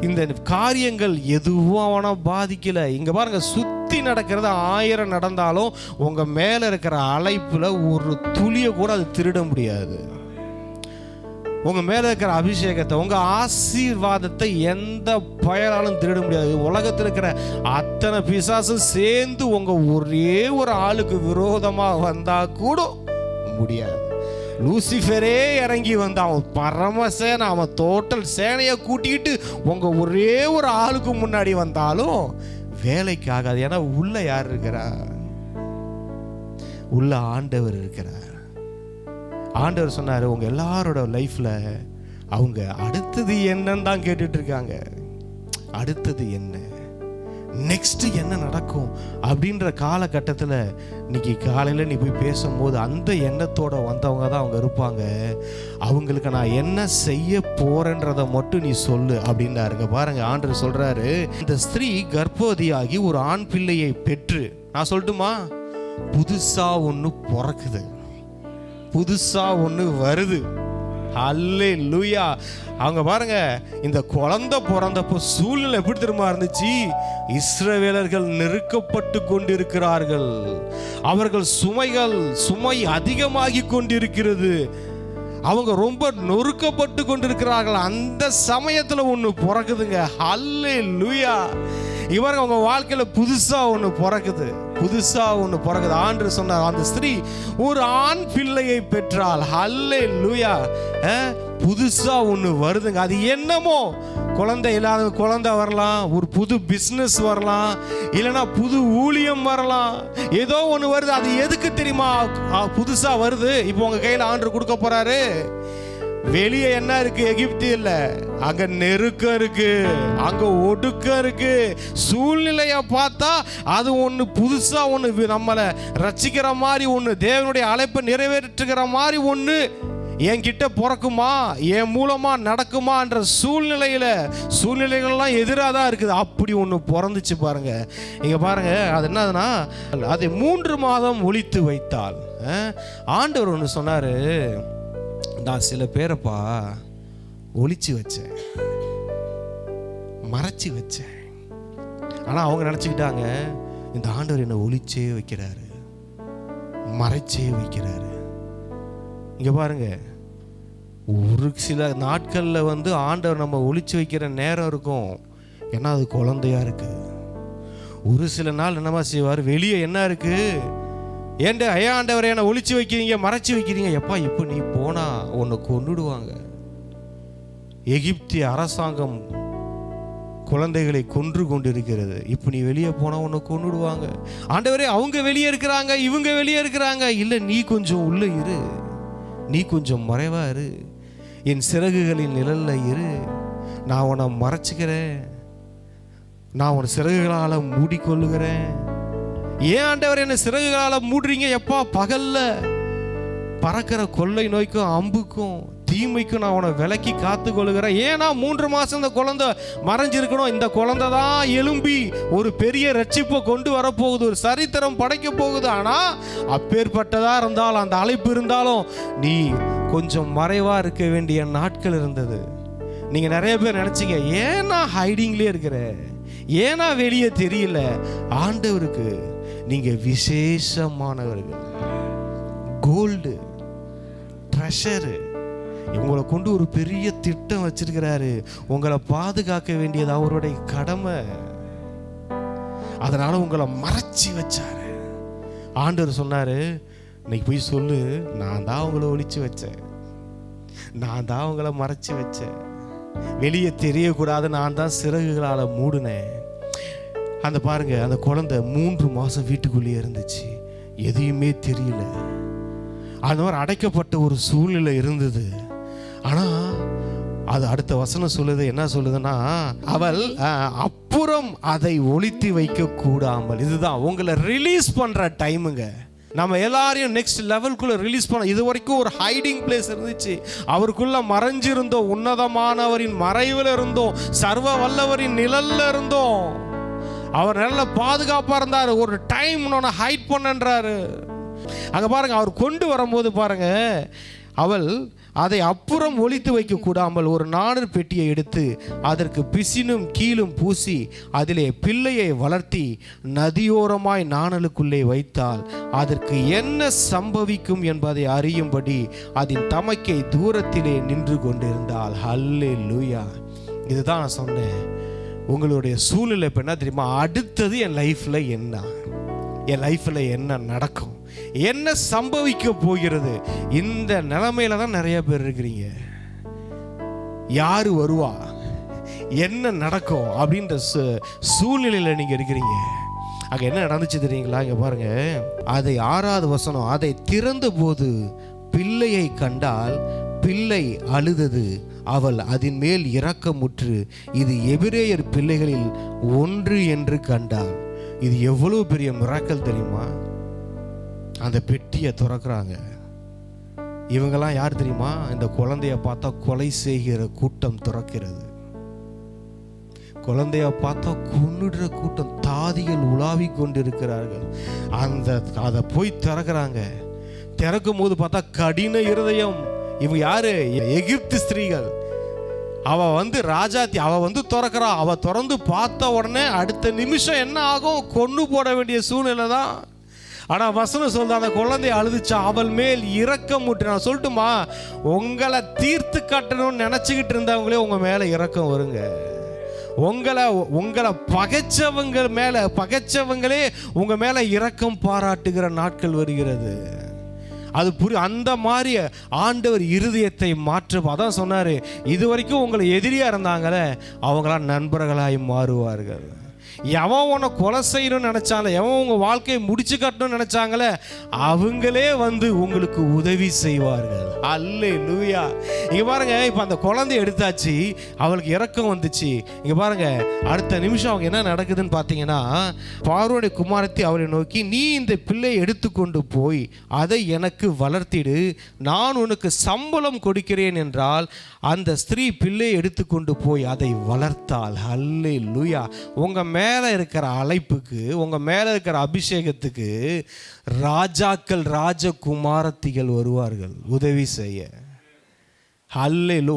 இந்த காரியங்கள் எதுவும் அவனை பாதிக்கல. இங்க பாருங்க, சுத்தி நடக்கிறது 1000 நடந்தாலும் உங்க மேல இருக்கிற அழைப்புல ஒரு துளிய கூட அது திருட முடியாது. உங்க மேல இருக்கிற அபிஷேகத்தை, உங்க ஆசீர்வாதத்தை எந்த பயனாலும் திருட முடியாது. உலகத்தில் இருக்கிற அத்தனை பிசாசும் சேர்ந்து உங்க ஒரே ஒரு ஆளுக்கு விரோதமா வந்தா கூட முடியாது. லூசிஃபரே இறங்கி வந்து அவன் பரமசேனை, அவன் டோட்டல் சேனையை கூட்டிக்கிட்டு உங்க ஒரே ஒரு ஆளுக்கு முன்னாடி வந்தாலும் வேலைக்கு ஆகாது. ஏன்னா உள்ள யார் இருக்கிறா? உள்ள ஆண்டவர் இருக்கிறார். ஆண்டவர் சொன்னாரு, உங்க எல்லாரோட லைஃப்ல அவங்க அடுத்தது என்னன்னு தான் கேட்டுட்டு இருக்காங்க. அடுத்தது என்ன, நெக்ஸ்ட் என்ன நடக்கும் அப்படின்ற காலகட்டத்தில் இன்னைக்கு காலையில் நீ போய் பேசும்போது அந்த எண்ணத்தோட வந்தவங்க தான் அவங்க இருப்பாங்க. அவங்களுக்கு நான் என்ன செய்ய போறேன்றதை மட்டும் நீ சொல்லு அப்படின்னாருங்க. பாருங்க, ஆண்டவர் சொல்றாரு, இந்த ஸ்திரீ கர்ப்பவதியாகி ஒரு ஆண் பிள்ளையை பெற்று, நான் சொல்லட்டுமா, புதுசா ஒன்று பிறக்குது, புதுசா ஒன்று வருது. அல்லேலூயா. அவங்க பாருங்க, இந்த குழந்தை பிறந்தப்போ சூழ்நிலை எப்படி தெரியுமா இருந்துச்சு? இஸ்ரவேலர்கள் நெருக்கப்பட்டு கொண்டிருக்கிறார்கள், அவர்கள் சுமை அதிகமாகி கொண்டிருக்கிறது, அவங்க ரொம்ப நொறுக்கப்பட்டு கொண்டிருக்கிறார்கள். அந்த சமயத்துல ஒண்ணு பிறக்குதுங்க. அல்லேலூயா. இவங்க அவங்க வாழ்க்கையில புதுசா ஒண்ணு பிறக்குது, புதுசா ஒண்ணு பிறகுது. ஆண்டவர் சொன்னார், அந்த ஸ்திரீ ஒரு ஆண் பிள்ளையை பெற்றாள். அல்லேலூயா. புதுசா ஒண்ணு வருதுங்க. அது என்னமோ, குழந்தை இல்லாத குழந்தை வரலாம், ஒரு புது பிசினஸ் வரலாம், இல்லைன்னா புது ஊழியம் வரலாம், ஏதோ ஒண்ணு வருது. அது எதுக்கு தெரியுமா புதுசா வருது? இப்போ உங்க கையில ஆண்டவர் கொடுக்க போறாரு. வெளியே என்ன இருக்கு? எகிப்து இல்ல, அங்க நெருக்கம் இருக்கு, அங்க ஒடுக்கம் இருக்கு. சூழ்நிலைய பார்த்தா அது ஒண்ணு புதுசா ஒண்ணு நம்மளை ரட்சிக்கிற மாதிரி ஒண்ணு, தேவனுடைய அழைப்பை நிறைவேற்றுகிற மாதிரி ஒண்ணு என்கிட்ட பிறக்குமா, என் மூலமா நடக்குமான்ற சூழ்நிலைகள்லாம் எதிராக தான் இருக்குது. அப்படி ஒன்று பிறந்துச்சு பாருங்க. இங்க பாருங்க, அது என்னதுன்னா, அதை 3 மாதம் ஒளித்து வைத்தாள். ஆண்டவர் ஒன்று சொன்னாரு, நான் சில பேரைப்பா ஒளிச்சு வச்சேன், மறைச்சி வச்சேன். ஆனா அவங்க நினைச்சுக்கிட்டாங்க, இந்த ஆண்டவர் என்னை ஒளிச்சே வைக்கிறாரு, மறைச்சே வைக்கிறாரு. இங்க பாருங்க, ஒரு சில நாட்கள்ல ஆண்டவர் நம்ம ஒளிச்சு வைக்கிற நேரம் இருக்கும். ஏன்னா அது குழந்தையா இருக்கு. ஒரு சில நாள் என்னமா செய்வார், வெளியே என்ன இருக்கு, ஏன்டா ஐயா ஆண்டவரை என்னை ஒளிச்சு வைக்கிறீங்க, மறைச்சு வைக்கிறீங்க, எப்பா இப்போ நீ போனா உன்னை கொன்னுடுவாங்க. எகிப்திய அரசாங்கம் குழந்தைகளை கொன்று கொண்டிருக்கிறது, இப்போ நீ வெளியே போனா உன்னை கொன்னுடுவாங்க. ஆண்டவரே, அவங்க வெளியே இருக்கிறாங்க, இவங்க வெளியே இருக்கிறாங்க. இல்லை, நீ கொஞ்சம் உள்ள இரு, நீ கொஞ்சம் மறைவா இரு, என் சிறகுகளின் நிழல்ல இரு, நான் உன்னை மறைச்சுக்கிறேன், நான் உன் சிறகுகளால் மூடிக்கொள்ளுகிறேன். ஏன் ஆண்டவர் என்ன சிறகுகளால் மூடுறீங்க? எப்பா பகல்ல பறக்கிற கொள்ளை நோய்க்கும் அம்புக்கும் தீமைக்கும் நான் உன்னை விலக்கி காத்து கொள்ளுகிறேன். ஏன்னா 3 மாசம் இந்த குழந்தை மறைஞ்சிருக்கணும். இந்த குழந்தை தான் எழும்பி ஒரு பெரிய ரட்சிப்பை கொண்டு வரப்போகுது, ஒரு சரித்திரம் படைக்க போகுது. ஆனா அப்பேற்பட்டதா இருந்தாலும், அந்த அழைப்பு இருந்தாலும், நீ கொஞ்சம் மறைவா இருக்க வேண்டிய நாட்கள் இருந்தது. நீங்க நிறைய பேர் நினைச்சீங்க, ஏன்னா ஹைடிங்லேயே இருக்கிற, ஏன்னா வெளியே தெரியல. ஆண்டவருக்கு நீங்க விசேஷமானவர்கள், கோல்டு ட்ரெஷரு. உங்களை கொண்டு ஒரு பெரிய திட்டம் வச்சிருக்கிறாரு. உங்களை பாதுகாக்க வேண்டியது அவருடைய கடமை. அதனால உங்களை மறைச்சி வச்சாரு. ஆண்டவர் சொன்னாரு, இன்னைக்கு போய் சொல்லு, நான் தான் உங்களை ஒளிச்சு வச்சேன், நான் தான் உங்களை மறைச்சி வச்சேன், வெளியே தெரியக்கூடாது, நான் தான் சிறகுகளால் மூடினேன். அந்த பாருங்க, அந்த குழந்தை 3 மாசம் வீட்டுக்குள்ளேயே இருந்துச்சு, எதையுமே தெரியல. அந்த மாதிரி அடைக்கப்பட்ட ஒரு சூழ்நிலை இருந்தது. ஆனா அது அடுத்த வசனம் சொல்லுது, என்ன சொல்லுதுன்னா, அவள் அப்புறம் அதை ஒளித்து வைக்க கூடாமல். இதுதான் உங்களை ரிலீஸ் பண்ற டைமுங்க. நம்ம எல்லாரையும் நெக்ஸ்ட் லெவலுக்குள்ள ரிலீஸ் பண்ண. இது வரைக்கும் ஒரு ஹைடிங் பிளேஸ் இருந்துச்சு, அவருக்குள்ள மறைஞ்சிருந்தோம், உன்னதமானவரின் மறைவில் இருந்தோம், சர்வ வல்லவரின் நிழல்ல இருந்தோம். அவர் நல்ல பாதுகாப்பா இருந்தாரு. ஒரு டைம் உன்னை ஹைட் பண்ணன்றாரு. அங்க பாருங்க, அவர் கொண்டு வரும்போது பாருங்க, அவள் அதை அப்புறம் ஒளித்து வைக்க கூடாமல் ஒரு நாணர் பெட்டியை எடுத்து அதற்கு பிசினும் கீழும் பூசி அதிலே பிள்ளையை வளர்த்தி நதியோரமாய் நாணலுக்குள்ளே வைத்தால் அதற்கு என்ன சம்பவிக்கும் என்பதை அறியும்படி அதன் தமக்கை தூரத்திலே நின்று கொண்டிருந்தாள். ஹல்லேலூயா. இதுதான் நான் சொன்னேன், உங்களுடைய சூழ்நிலை இப்போ என்ன தெரியுமா, அடுத்தது என் லைஃப்ல என்ன, என் லைஃப்ல என்ன நடக்கும், என்ன சம்பவிக்க போகிறது, இந்த நிலைமையில தான் நிறைய பேர் இருக்கிறீங்க. யாரு வருவா, என்ன நடக்கும் அப்படின்ற சூழ்நிலையில நீங்க இருக்கிறீங்க. அங்க என்ன நடந்துச்சு தெரியுங்களா? இங்க பாருங்க, அதை 6வது வசனம், அதை திறந்த போது பிள்ளையை கண்டால் பிள்ளை அழுதது, அவள் அதன் மேல் இரக்கமுற்று இது எபிரேயர் பிள்ளைகளில் ஒன்று என்று கண்டாள். இது எவ்வளவு பெரிய மிராக்கல் தெரியுமா? அந்த பெட்டியை திறக்கிறாங்க. இவங்கெல்லாம் யார் தெரியுமா? இந்த குழந்தைய பார்த்தா கொலை செய்கிற கூட்டம் திறக்கிறது, குழந்தைய பார்த்தா கொன்னுடுற கூட்டம், தாதிகள் உலாவி கொண்டிருக்கிறார்கள். அதை போய் திறக்கிறாங்க. திறக்கும் போது பார்த்தா கடின இருதயம். இவங்க யாரு? எகிப்து ஸ்திரீகள். அவ ராஜாத்தி, அவ திறக்கிறா. அவ திறந்து பார்த்த உடனே அடுத்த நிமிஷம் என்ன ஆகும்? கொன்னு போட வேண்டிய சூழ்நிலை தான். ஆனா வசனம் சொல்ற, அந்த குழந்தைய அழுதுச்சா, அவள் மேல் இரக்கம் ஊட்டு. நான் சொல்லட்டுமா, உங்களை தீர்த்து கட்டணும்னு நினைச்சுக்கிட்டு இருந்தவங்களே உங்க மேல இரக்கம் வருங்க. உங்களை பகைச்சவங்களே உங்க மேல இரக்கம் பாராட்டுகிற நாட்கள் வருகிறது. அது அந்த மாதிரி ஆண்டவர் இருதயத்தை மாற்ற. அதான் சொன்னாரு, இது வரைக்கும் உங்களை எதிரியா இருந்தாங்களே அவங்களாம் நண்பர்களாய் மாறுவார்கள். எவன் உன்னை கொலை செய்யணும்னு நினைச்சாங்களே, எவன் உங்க வாழ்க்கையை முடிச்சு கட்டணும்னு நினைச்சாங்களே, அவங்களே வந்து உங்களுக்கு உதவி செய்வார்கள். அல்லேலூயா. இங்க பாருங்க, இப்ப அந்த குழந்தை எடுத்தாச்சு, அவளுக்கு இரக்கம் வந்துச்சு. இங்க பாருங்க, அடுத்த நிமிஷம் அவங்க என்ன நடக்குதுன்னு பார்த்தீங்கன்னா, பார்வோனுடைய குமாரத்தி அவரை நோக்கி, நீ இந்த பிள்ளையை எடுத்துக்கொண்டு போய் அதை எனக்கு வளர்த்திடு, நான் உனக்கு சம்பளம் கொடுக்கிறேன் என்றால் அந்த ஸ்திரீ பிள்ளையை எடுத்துக்கொண்டு போய் அதை வளர்த்தாள். அல்லேலூயா. உங்க மேல இருக்கிற அழைப்புக்கு, உங்க மேல இருக்கிற அபிஷேகத்துக்கு ராஜாக்கள், ராஜகுமாரத்திகள் வருவார்கள் உதவி செய்ய. அல்லேலூயா.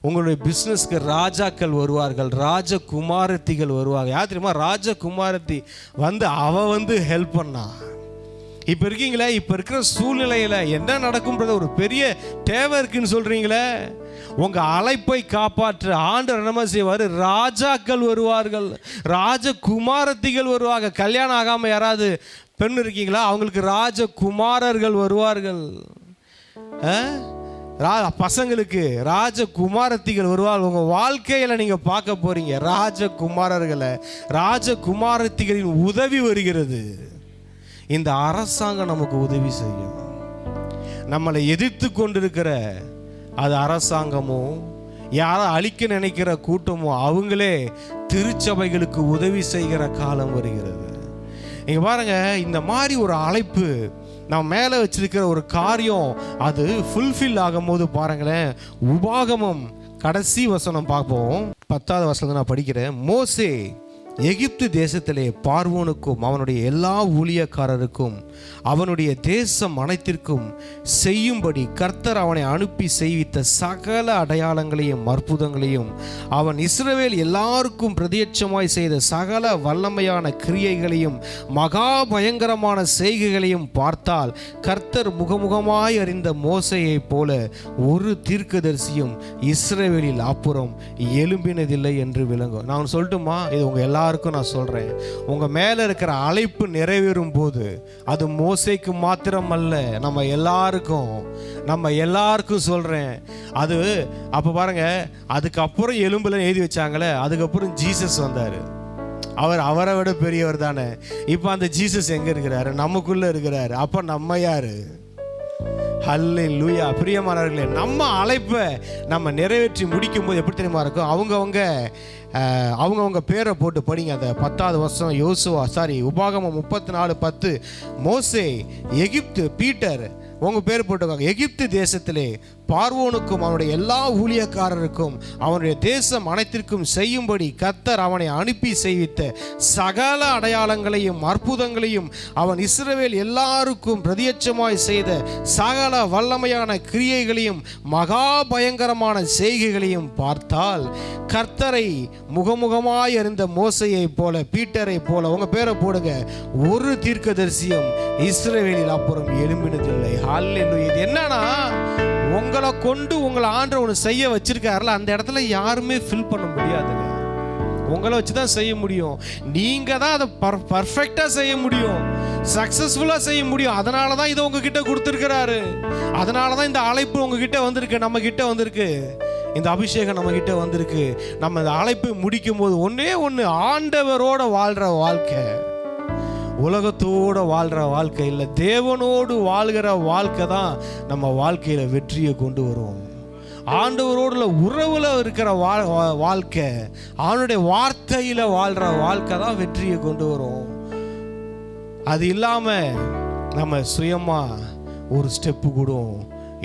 உங்களுடைய பிஸ்னஸ்க்கு ராஜாக்கள் வருவார்கள், ராஜகுமாரத்திகள் வருவாங்க. யார் தெரியுமா? ராஜகுமாரத்தி வந்து அவ வந்து ஹெல்ப் பண்ணா. இப்போ இருக்கீங்களே, இப்போ இருக்கிற சூழ்நிலையில் என்ன நடக்கும்ன்றது ஒரு பெரிய தேவை இருக்குன்னு சொல்றீங்களே, உங்க அழைப்பை காப்பாற்ற ஆண்டவர் என்ன செய்வார்? ராஜாக்கள் வருவார்கள், ராஜகுமாரத்திகள் வருவாங்க. கல்யாணம் ஆகாம யாராவது பெண் இருக்கீங்களா? அவங்களுக்கு ராஜகுமாரர்கள் வருவார்கள். பசங்களுக்கு ராஜகுமாரத்திகள் வருவார்கள். உங்க வாழ்க்கையில நீங்க பார்க்க போறீங்க ராஜகுமாரர்களை, ராஜகுமாரத்திகளின் உதவி வருகிறது. இந்த அரசாங்கம் நமக்கு உதவி செய்யும். நம்மளை எதிர்த்து கொண்டிருக்கிற அது அரசாங்கமோ, யாரோ அழிக்க நினைக்கிற கூட்டமோ, அவங்களே திருச்சபைகளுக்கு உதவி செய்கிற காலம் வருகிறது. இங்க பாருங்க, இந்த மாதிரி ஒரு அழைப்பு நம்ம மேலே வச்சிருக்கிற ஒரு காரியம் அது ஃபுல்ஃபில் ஆகும் போது பாருங்களேன், உபாகமம் கடைசி வசனம் பார்ப்போம். 10வது வசனம் நான் படிக்கிறேன். மோசே எகிப்து தேசத்திலே பார்வோனுக்கும் அவனுடைய எல்லா ஊழியக்காரருக்கும் அவனுடைய தேசம் அனைத்திற்கும் செய்யும்படி கர்த்தர் அவனை அனுப்பி செய்வித்த சகல அடையாளங்களையும் அற்புதங்களையும் அவன் இஸ்ரவேல் எல்லாருக்கும் பிரத்யட்சமாய் செய்த சகல வல்லமையான கிரியைகளையும் மகா பயங்கரமான செய்கைகளையும் பார்த்தால் கர்த்தர் முகமுகமாய் அறிந்த மோசேயைப் போல ஒரு தீர்க்கதரிசியும் இஸ்ரவேலில் அப்புறம் எழும்பினதில்லை என்று விளங்கும். நான் சொல்லட்டுமா? இது உங்க எல்லாருக்கும் நான் சொல்றேன். உங்க மேல இருக்கிற அழைப்பு நிறைவேறும் போது அது மோசேக்கு மாத்திரம் அல்ல, நம்ம எல்லாருக்கும் சொல்றேன். அது அப்ப பாருங்க, அதுக்கப்புறம் எலும்புல எழுதி வச்சாங்களே, அதுக்கப்புறம் ஜீசஸ் வந்தாரு. அவரை விட பெரியவர் தானே. இப்ப அந்த ஜீசஸ் எங்க இருக்கிறாரு? நமக்குள்ள இருக்கிறாரு. அப்ப நம்ம யாரு? ஹல்லேலூயா. பிரியமானவர்களே, நம்ம அழைப்பை நம்ம நிறைவேற்றி முடிக்கும் போது எப்படி தெரியுமா இருக்கும்? அவங்கவுங்க பேரை போட்டு படிங்க. அந்த 10வது வருஷம் உபாகமம் 34:10. மோசே எகிப்து, பீட்டர் உங்க பேர் போட்டுக்காங்க. எகிப்து தேசத்திலே பார்வோனுக்கும் அவனுடைய எல்லா ஊழியக்காரருக்கும் அவனுடைய தேசம் அனைத்திற்கும் செய்யும்படி கர்த்தர் அவனை அனுப்பி செய்வித்த சகல அடையாளங்களையும் அற்புதங்களையும் அவன் இஸ்ரவேல் எல்லாருக்கும் பிரத்யட்சமாய் செய்த சகல வல்லமையான கிரியைகளையும் மகா பயங்கரமான செய்கைகளையும் பார்த்தால் கர்த்தரை முகமுகமாய் அறிந்த மோசையை போல, பீட்டரை போல உங்க பேரை போடுங்க, ஒரு தீர்க்கதரிசியும் இஸ்ரவேலில் அப்புறம் எழும்பினதில்லை. ஹல்லேலூயா. இது என்னன்னா, உங்களை கொண்டு உங்களை ஆண்டவர் ஒன்று செய்ய வச்சிருக்காருல, அந்த இடத்துல யாருமே ஃபில் பண்ண முடியாதுங்க. உங்களை வச்சு தான் செய்ய முடியும். நீங்க தான் அதை பர்ஃபெக்டா செய்ய முடியும், சக்சஸ்ஃபுல்லா செய்ய முடியும். அதனால தான் இதை உங்ககிட்ட கொடுத்துருக்கிறாரு. அதனால தான் இந்த அழைப்பு உங்ககிட்ட வந்திருக்கு, நம்ம கிட்ட வந்திருக்கு, இந்த அபிஷேகம் நம்ம கிட்ட வந்திருக்கு. நம்ம இந்த அழைப்பை முடிக்கும் போது ஒண்ணு, ஆண்டவரோட வாழ்ற வாழ்க்கை, உலகத்தோட வாழ்ற வாழ்க்கை இல்லை, தேவனோடு வாழ்கிற வாழ்க்கை தான் நம்ம வாழ்க்கையில வெற்றியை கொண்டு வரும். ஆண்டவரோட உறவுல இருக்கிற வாழ்க்கை, அவனுடைய வார்த்தையில வாழ்ற வாழ்க்கை தான் வெற்றியை கொண்டு வரும். அது இல்லாம நம்ம சுயமா ஒரு ஸ்டெப்பு கூட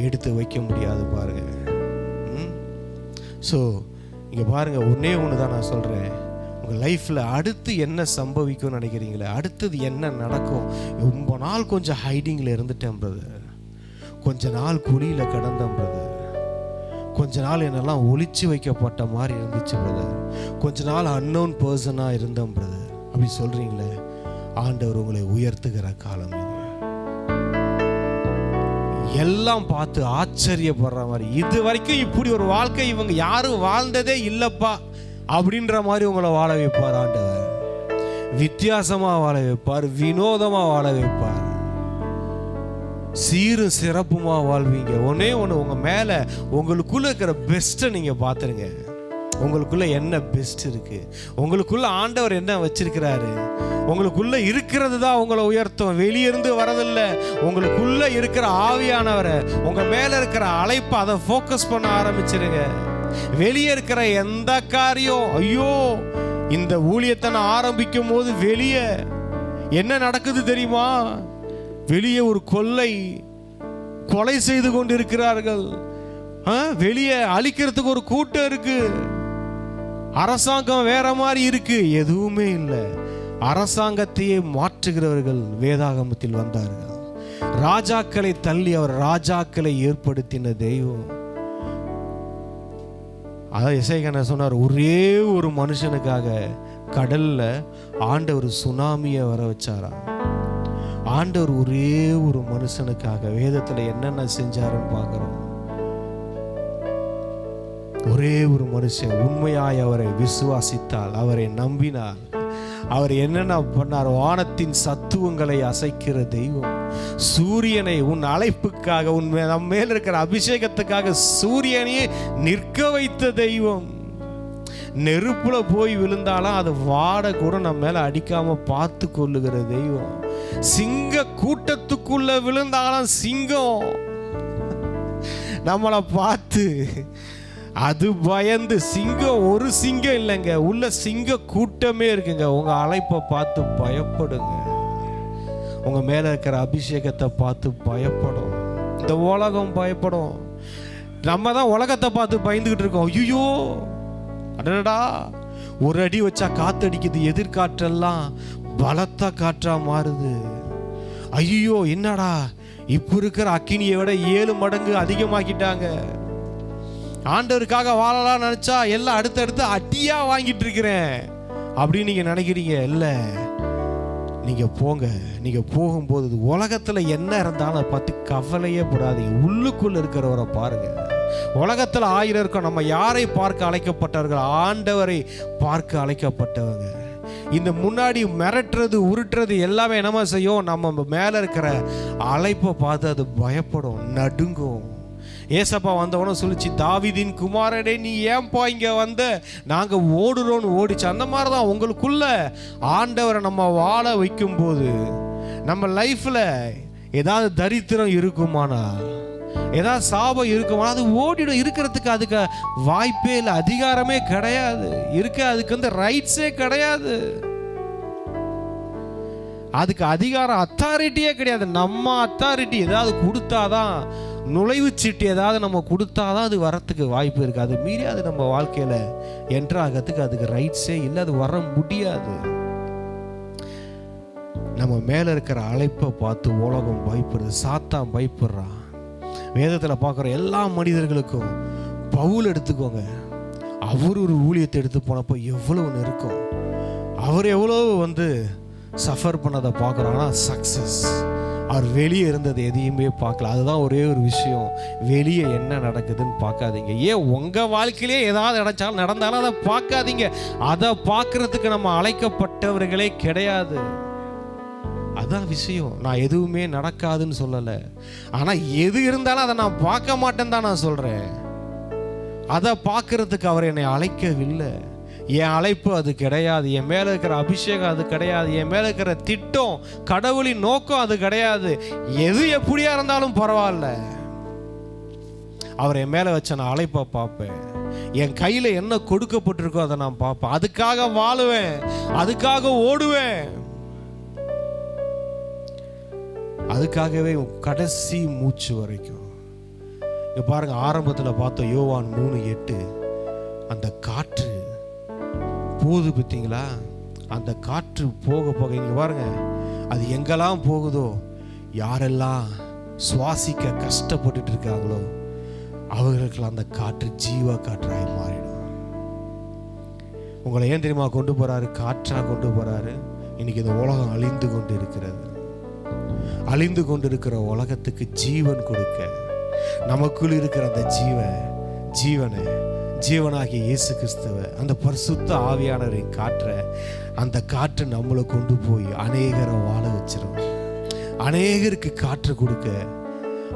எடுத்து வைக்க முடியாது பாருங்க. ஸோ இங்க பாருங்க, ஒன்று தான் நான் சொல்றேன். உங்கள் லைஃப்பில் அடுத்து என்ன சம்பவிக்கும்னு நினைக்கிறீங்களே, அடுத்தது என்ன நடக்கும்? ரொம்ப நாள் கொஞ்சம் ஹைடிங்கில் இருந்துட்டேன் பிரதர், கொஞ்ச நாள் குழியில் கிடந்தேன் பிரதர், கொஞ்ச நாள் என்னெல்லாம் ஒளிச்சு வைக்கப்பட்ட மாதிரி இருந்துச்சு பிரதர், கொஞ்ச நாள் அன்னோன் பர்சனாக இருந்தேன் பிரதர் அப்படி சொல்கிறீங்களே, ஆண்டவர் உங்களை உயர்த்துகிற காலம் இது. எல்லாம் பார்த்து ஆச்சரியப்படுற மாதிரி, இது வரைக்கும் இப்படி ஒரு வாழ்க்கை இவங்க யாரும் வாழ்ந்ததே இல்லைப்பா அப்படின்ற மாதிரி உங்களை வாழ வைப்பார் ஆண்டவர். வித்தியாசமா வாழ வைப்பார், வினோதமா வாழ வைப்பார், சீரும் சிறப்புமா வாழ்வீங்க. ஒண்ணு உங்க மேல உங்களுக்குள்ள இருக்கிற பெஸ்ட்டை நீங்க பார்த்துருங்க. உங்களுக்குள்ள என்ன பெஸ்ட் இருக்கு, உங்களுக்குள்ள ஆண்டவர் என்ன வச்சிருக்கிறாரு. உங்களுக்குள்ள இருக்கிறது தான் உங்களை உயர்த்தும், வெளியிருந்து வரதில்லை. உங்களுக்குள்ள இருக்கிற ஆவியானவரை, உங்க மேல இருக்கிற அழைப்பை அதை ஃபோக்கஸ் பண்ண ஆரம்பிச்சிருங்க. வெளியே இருக்கிற எந்த காரியம், ஐயோ இந்த ஊழியத்தை நான் ஆரம்பிக்கும் போது வெளியே என்ன நடக்குது தெரியுமா? வெளியே ஒரு கொலை செய்து கொண்டு இருக்கிறார்கள், வெளியே அழிக்கிறதுக்கு ஒரு கூட்டம் இருக்கு, அரசாங்கம் வேற மாதிரி இருக்கு. எதுவுமே இல்லை. அரசாங்கத்தையே மாற்றுகிறவர்கள் வேதாகமத்தில் வந்தார்கள். ராஜாக்களை தள்ளி அவர் ராஜாக்களை ஏற்படுத்தின தெய்வம். அதான் இசைக்கண்ண சொன்னார், ஒரே ஒரு மனுஷனுக்காக கடல்ல ஆண்டவர் சுனாமியை வர வச்சாரா. ஆண்டவர் ஒரே ஒரு மனுஷனுக்காக வேதத்துல என்னென்ன செஞ்சாருன்னு பார்க்கிறோம். ஒரே ஒரு மனுஷன் உண்மையாய் அவரை விசுவாசித்தால், அவரை நம்பினார், அவர் என்னென்ன பண்ணார்? வானத்தின் சத்துவங்களை அசைக்கிற தெய்வம். சூரியனை உன் அழைப்புக்காக, உன் நம்ம மேல் இருக்கிற அபிஷேகத்துக்காக சூரியனையே நிற்க வைத்த தெய்வம். நெருப்புல போய் விழுந்தாலும் அது வாட கூட நம்ம மேல அடிக்காம பார்த்து கொள்ளுகிற தெய்வம். சிங்க கூட்டத்துக்குள்ள விழுந்தாலும் சிங்கம் நம்மளை பார்த்து அது பயந்து, சிங்கம் ஒரு சிங்கம் இல்லைங்க, உள்ள சிங்க கூட்டமே இருக்குங்க. உங்க அழைப்பை பார்த்து பயப்படுங்க. உங்க மேல இருக்கிற அபிஷேகத்தை பார்த்து பயப்படும். இந்த உலகம் பயப்படும். நம்ம தான் உலகத்தை பார்த்து பயந்துகிட்டு இருக்கோம். ஐயோ அடடா, ஒரு அடி வச்சா காத்தடிக்குது, எதிர்காற்றெல்லாம் பலத்த காற்றா மாறுது. ஐயோ என்னடா, இப்ப இருக்கிற அக்கினியை விட 7 மடங்கு அதிகமாக்கிட்டாங்க. ஆண்டவருக்காக வாழலாம் நினைச்சா எல்லாம் அடுத்தடுத்து அடியா வாங்கிட்டு இருக்கிறேன் அப்படின்னு நீங்க நினைக்கிறீங்க. இல்லை, நீங்க போங்க. நீங்க போகும்போது உலகத்துல என்ன இருந்தாலும் அதை பத்தி கவலையே படாதீங்க. உள்ளுக்குள்ள இருக்கிறவரை பாருங்க. உலகத்துல 1000 இருக்கும். நம்ம யாரை பார்க்க அழைக்கப்பட்டவர்கள்? ஆண்டவரை பார்க்க அழைக்கப்பட்டவங்க. இந்த முன்னாடி மிரட்டுறது உருட்டுறது எல்லாமே என்னமா செய்யும்? நம்ம மேல இருக்கிற அழைப்பை பார்த்து அது பயப்படும், நடுங்கும். ஏசப்பா வந்தவனும் சொல்லிச்சு, தாவீதின் குமாரனே நீ ஏன்பா இங்க வந்த? நாங்க ஓடுறோன்னு ஓடிச்சு. அந்த மாதிரி தான் உங்களுக்குள்ள ஆண்டவரை நம்ம வாழ வைக்கும் போது, நம்ம லைஃப்ல ஏதாவது தரித்திரம் இருக்குமானா, ஏதாவது சாபம் இருக்குமானா அது ஓடிடும். இருக்கிறதுக்கு அதுக்கு வாய்ப்பே இல்லை, அதிகாரமே கிடையாது. அதுக்கு வந்து ரைட்ஸே கிடையாது. அதுக்கு அதிகாரம், அத்தாரிட்டியே கிடையாது. நம்ம அத்தாரிட்டி ஏதாவது கொடுத்தாதான், நுழைவு சீட்டு ஏதாவது நம்ம கொடுத்தாதான் அது வரத்துக்கு வாய்ப்பு இருக்கு. அது மீறி அது நம்ம வாழ்க்கையில என்ட்ராகிறதுக்கு அதுக்கு ரைட்ஸே இல்லை, அது வர முடியாது. நம்ம மேல இருக்கிற அழைப்பை பார்த்து உலகம் பயப்படுது, சாத்தான் பயப்படுறான். வேதத்துல பார்க்குற எல்லா மனிதர்களுக்கும், பவுல் எடுத்துக்கோங்க, அவர் ஒரு ஊழியத்தை எடுத்து போனப்போ எவ்வளவு நெருக்கம், அவர் எவ்வளவு வந்து சஃபர் பண்ணதை பார்க்குறோம். ஆனால் சக்சஸ், அவர் வெளியே இருந்தது எதையுமே பார்க்கல. அதுதான் ஒரே ஒரு விஷயம், வெளியே என்ன நடக்குதுன்னு பார்க்காதீங்க. ஏன் உங்கள் வாழ்க்கையிலே ஏதாவது நடந்தாலும் அதை பார்க்காதீங்க. அதை பார்க்கறதுக்கு நம்ம அழைக்கப்பட்டவர்களே கிடையாது. அதான் விஷயம். நான் எதுவுமே நடக்காதுன்னு சொல்லலை, ஆனால் எது இருந்தாலும் அதை நான் பார்க்க மாட்டேன்னு தான் நான் சொல்கிறேன். அதை பார்க்கறதுக்கு அவர் என்னை அழைக்கவில்லை. என் அழைப்பு அது கிடையாது, என் மேலே இருக்கிற அபிஷேகம் அது கிடையாது, என் மேலே இருக்கிற திட்டம், கடவுளின் நோக்கம் அது கிடையாது. எது எப்படியா இருந்தாலும் பரவாயில்ல, அவர் என் மேலே வச்ச நான் அழைப்பை பார்ப்பேன். என் கையில் என்ன கொடுக்கப்பட்டிருக்கோ அதை நான் பார்ப்பேன். அதுக்காக வாழுவேன், அதுக்காக ஓடுவேன், அதுக்காகவே கடைசி மூச்சு வரைக்கும். இங்க பாருங்க, ஆரம்பத்தில் பார்த்தோம் யோவான் 3:8, அந்த காற்று போகுது பார்த்தீங்களா? அந்த காற்று போக போக இங்க பாருங்க, அது எங்கெல்லாம் போகுதோ, யாரெல்லாம் சுவாசிக்க கஷ்டப்பட்டுட்டு இருக்காங்களோ அவர்களுக்கு அந்த காற்று ஜீவ காற்றாய் மாறிடும். உங்களை ஏன் தெரியுமா கொண்டு போறாரு? காற்றா கொண்டு போறாரு. இன்னைக்கு இந்த உலகம் அழிந்து கொண்டு இருக்கிறது. அழிந்து கொண்டு இருக்கிற உலகத்துக்கு ஜீவன் கொடுக்க, நமக்குள் இருக்கிற அந்த ஜீவனை, ஜீவனாகிய இயேசு கிறிஸ்துவ, அந்த பரிசுத்த ஆவியானவரின் காற்றை, அந்த காற்று நம்மளை கொண்டு போய் அநேகரை வாழ வச்சிரும். அநேகருக்கு காற்று கொடுக்க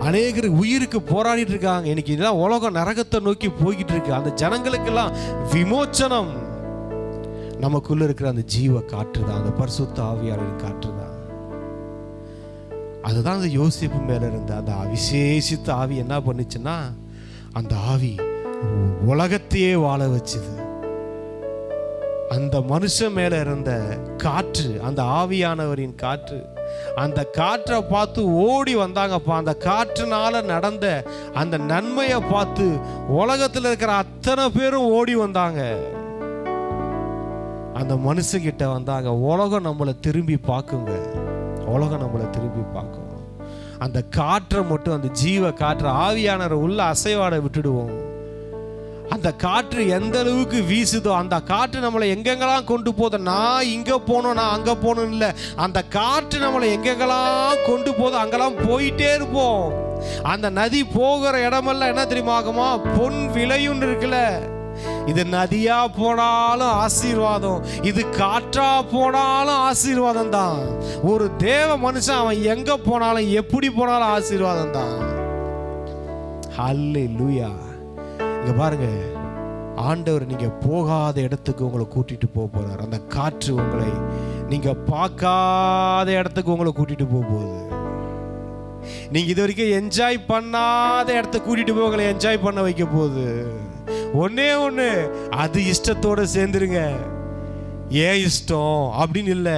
அநேகர் உயிருக்கு போராடிட்டு இருக்காங்க. இன்னைக்கு இதெல்லாம் உலகம் நரகத்தை நோக்கி போய்கிட்டு இருக்கு. அந்த ஜனங்களுக்கெல்லாம் விமோச்சனம் நமக்குள்ள இருக்கிற அந்த ஜீவ காற்று தான், அந்த பரிசுத்த ஆவியானவரின் காற்று தான். அதுதான் அந்த யோசேப்பு மேல இருந்த அந்த விசேஷித்த ஆவி என்ன பண்ணுச்சுன்னா, அந்த ஆவி உலகத்தையே வாழ வச்சுது. அந்த மனுஷன் மேல இருந்த காற்று, அந்த ஆவியானவரின் காற்று, அந்த காற்றை பார்த்து ஓடி வந்தாங்கப்பா. அந்த காற்றுனால நடந்த அந்த நன்மையை பார்த்து உலகத்தில் இருக்கிற அத்தனை பேரும் ஓடி வந்தாங்க. அந்த மனுஷங்கிட்ட வந்தாங்க. உலகம் நம்மளை திரும்பி பார்க்குங்க, உலகம் நம்மளை திரும்பி பார்க்கும். அந்த காற்றை மட்டும், அந்த ஜீவ காற்று ஆவியானவரை உள்ள அசைவாட விட்டுடுவோம். அந்த காற்று எந்த அளவுக்கு வீசுதோ, அந்த காற்று நம்மளை எங்கெங்கெல்லாம் கொண்டு போதோ, நான் இங்கே போனோம் நான் அங்கே போகணும் இல்லை, அந்த காற்று நம்மளை எங்கெங்கெல்லாம் கொண்டு போதோ அங்கெல்லாம் போயிட்டே இருப்போம். அந்த நதி போகிற இடமெல்லாம் என்ன தெரியுமா ஆகுமா, பொன் விளையும் இருக்குல்ல. இது நதியா போனாலும் ஆசீர்வாதம், இது காற்றா போனாலும் ஆசீர்வாதம் தான். ஒரு தேவ மனுஷன் அவன் எங்க போனாலும் எப்படி போனாலும் ஆசீர்வாதம் தான். ஹல்லேலூயா. இங்க பாருங்க, ஆண்டவர் நீங்க போகாத இடத்துக்கு உங்களை கூட்டிட்டு போறார். அந்த காற்று உங்களை நீங்க பார்க்காத இடத்துக்கு உங்களை கூட்டிட்டு போகுது. நீங்க இது வரைக்கும் என்ஜாய் பண்ணாத இடத்த கூட்டிட்டு போய் உங்களை என்ஜாய் பண்ண வைக்க போகுது. ஒன்னே ஒண்ணு, அது இஷ்டத்தோட சேர்ந்துருங்க. ஏன் இஷ்டம் அப்படின்னு இல்லை,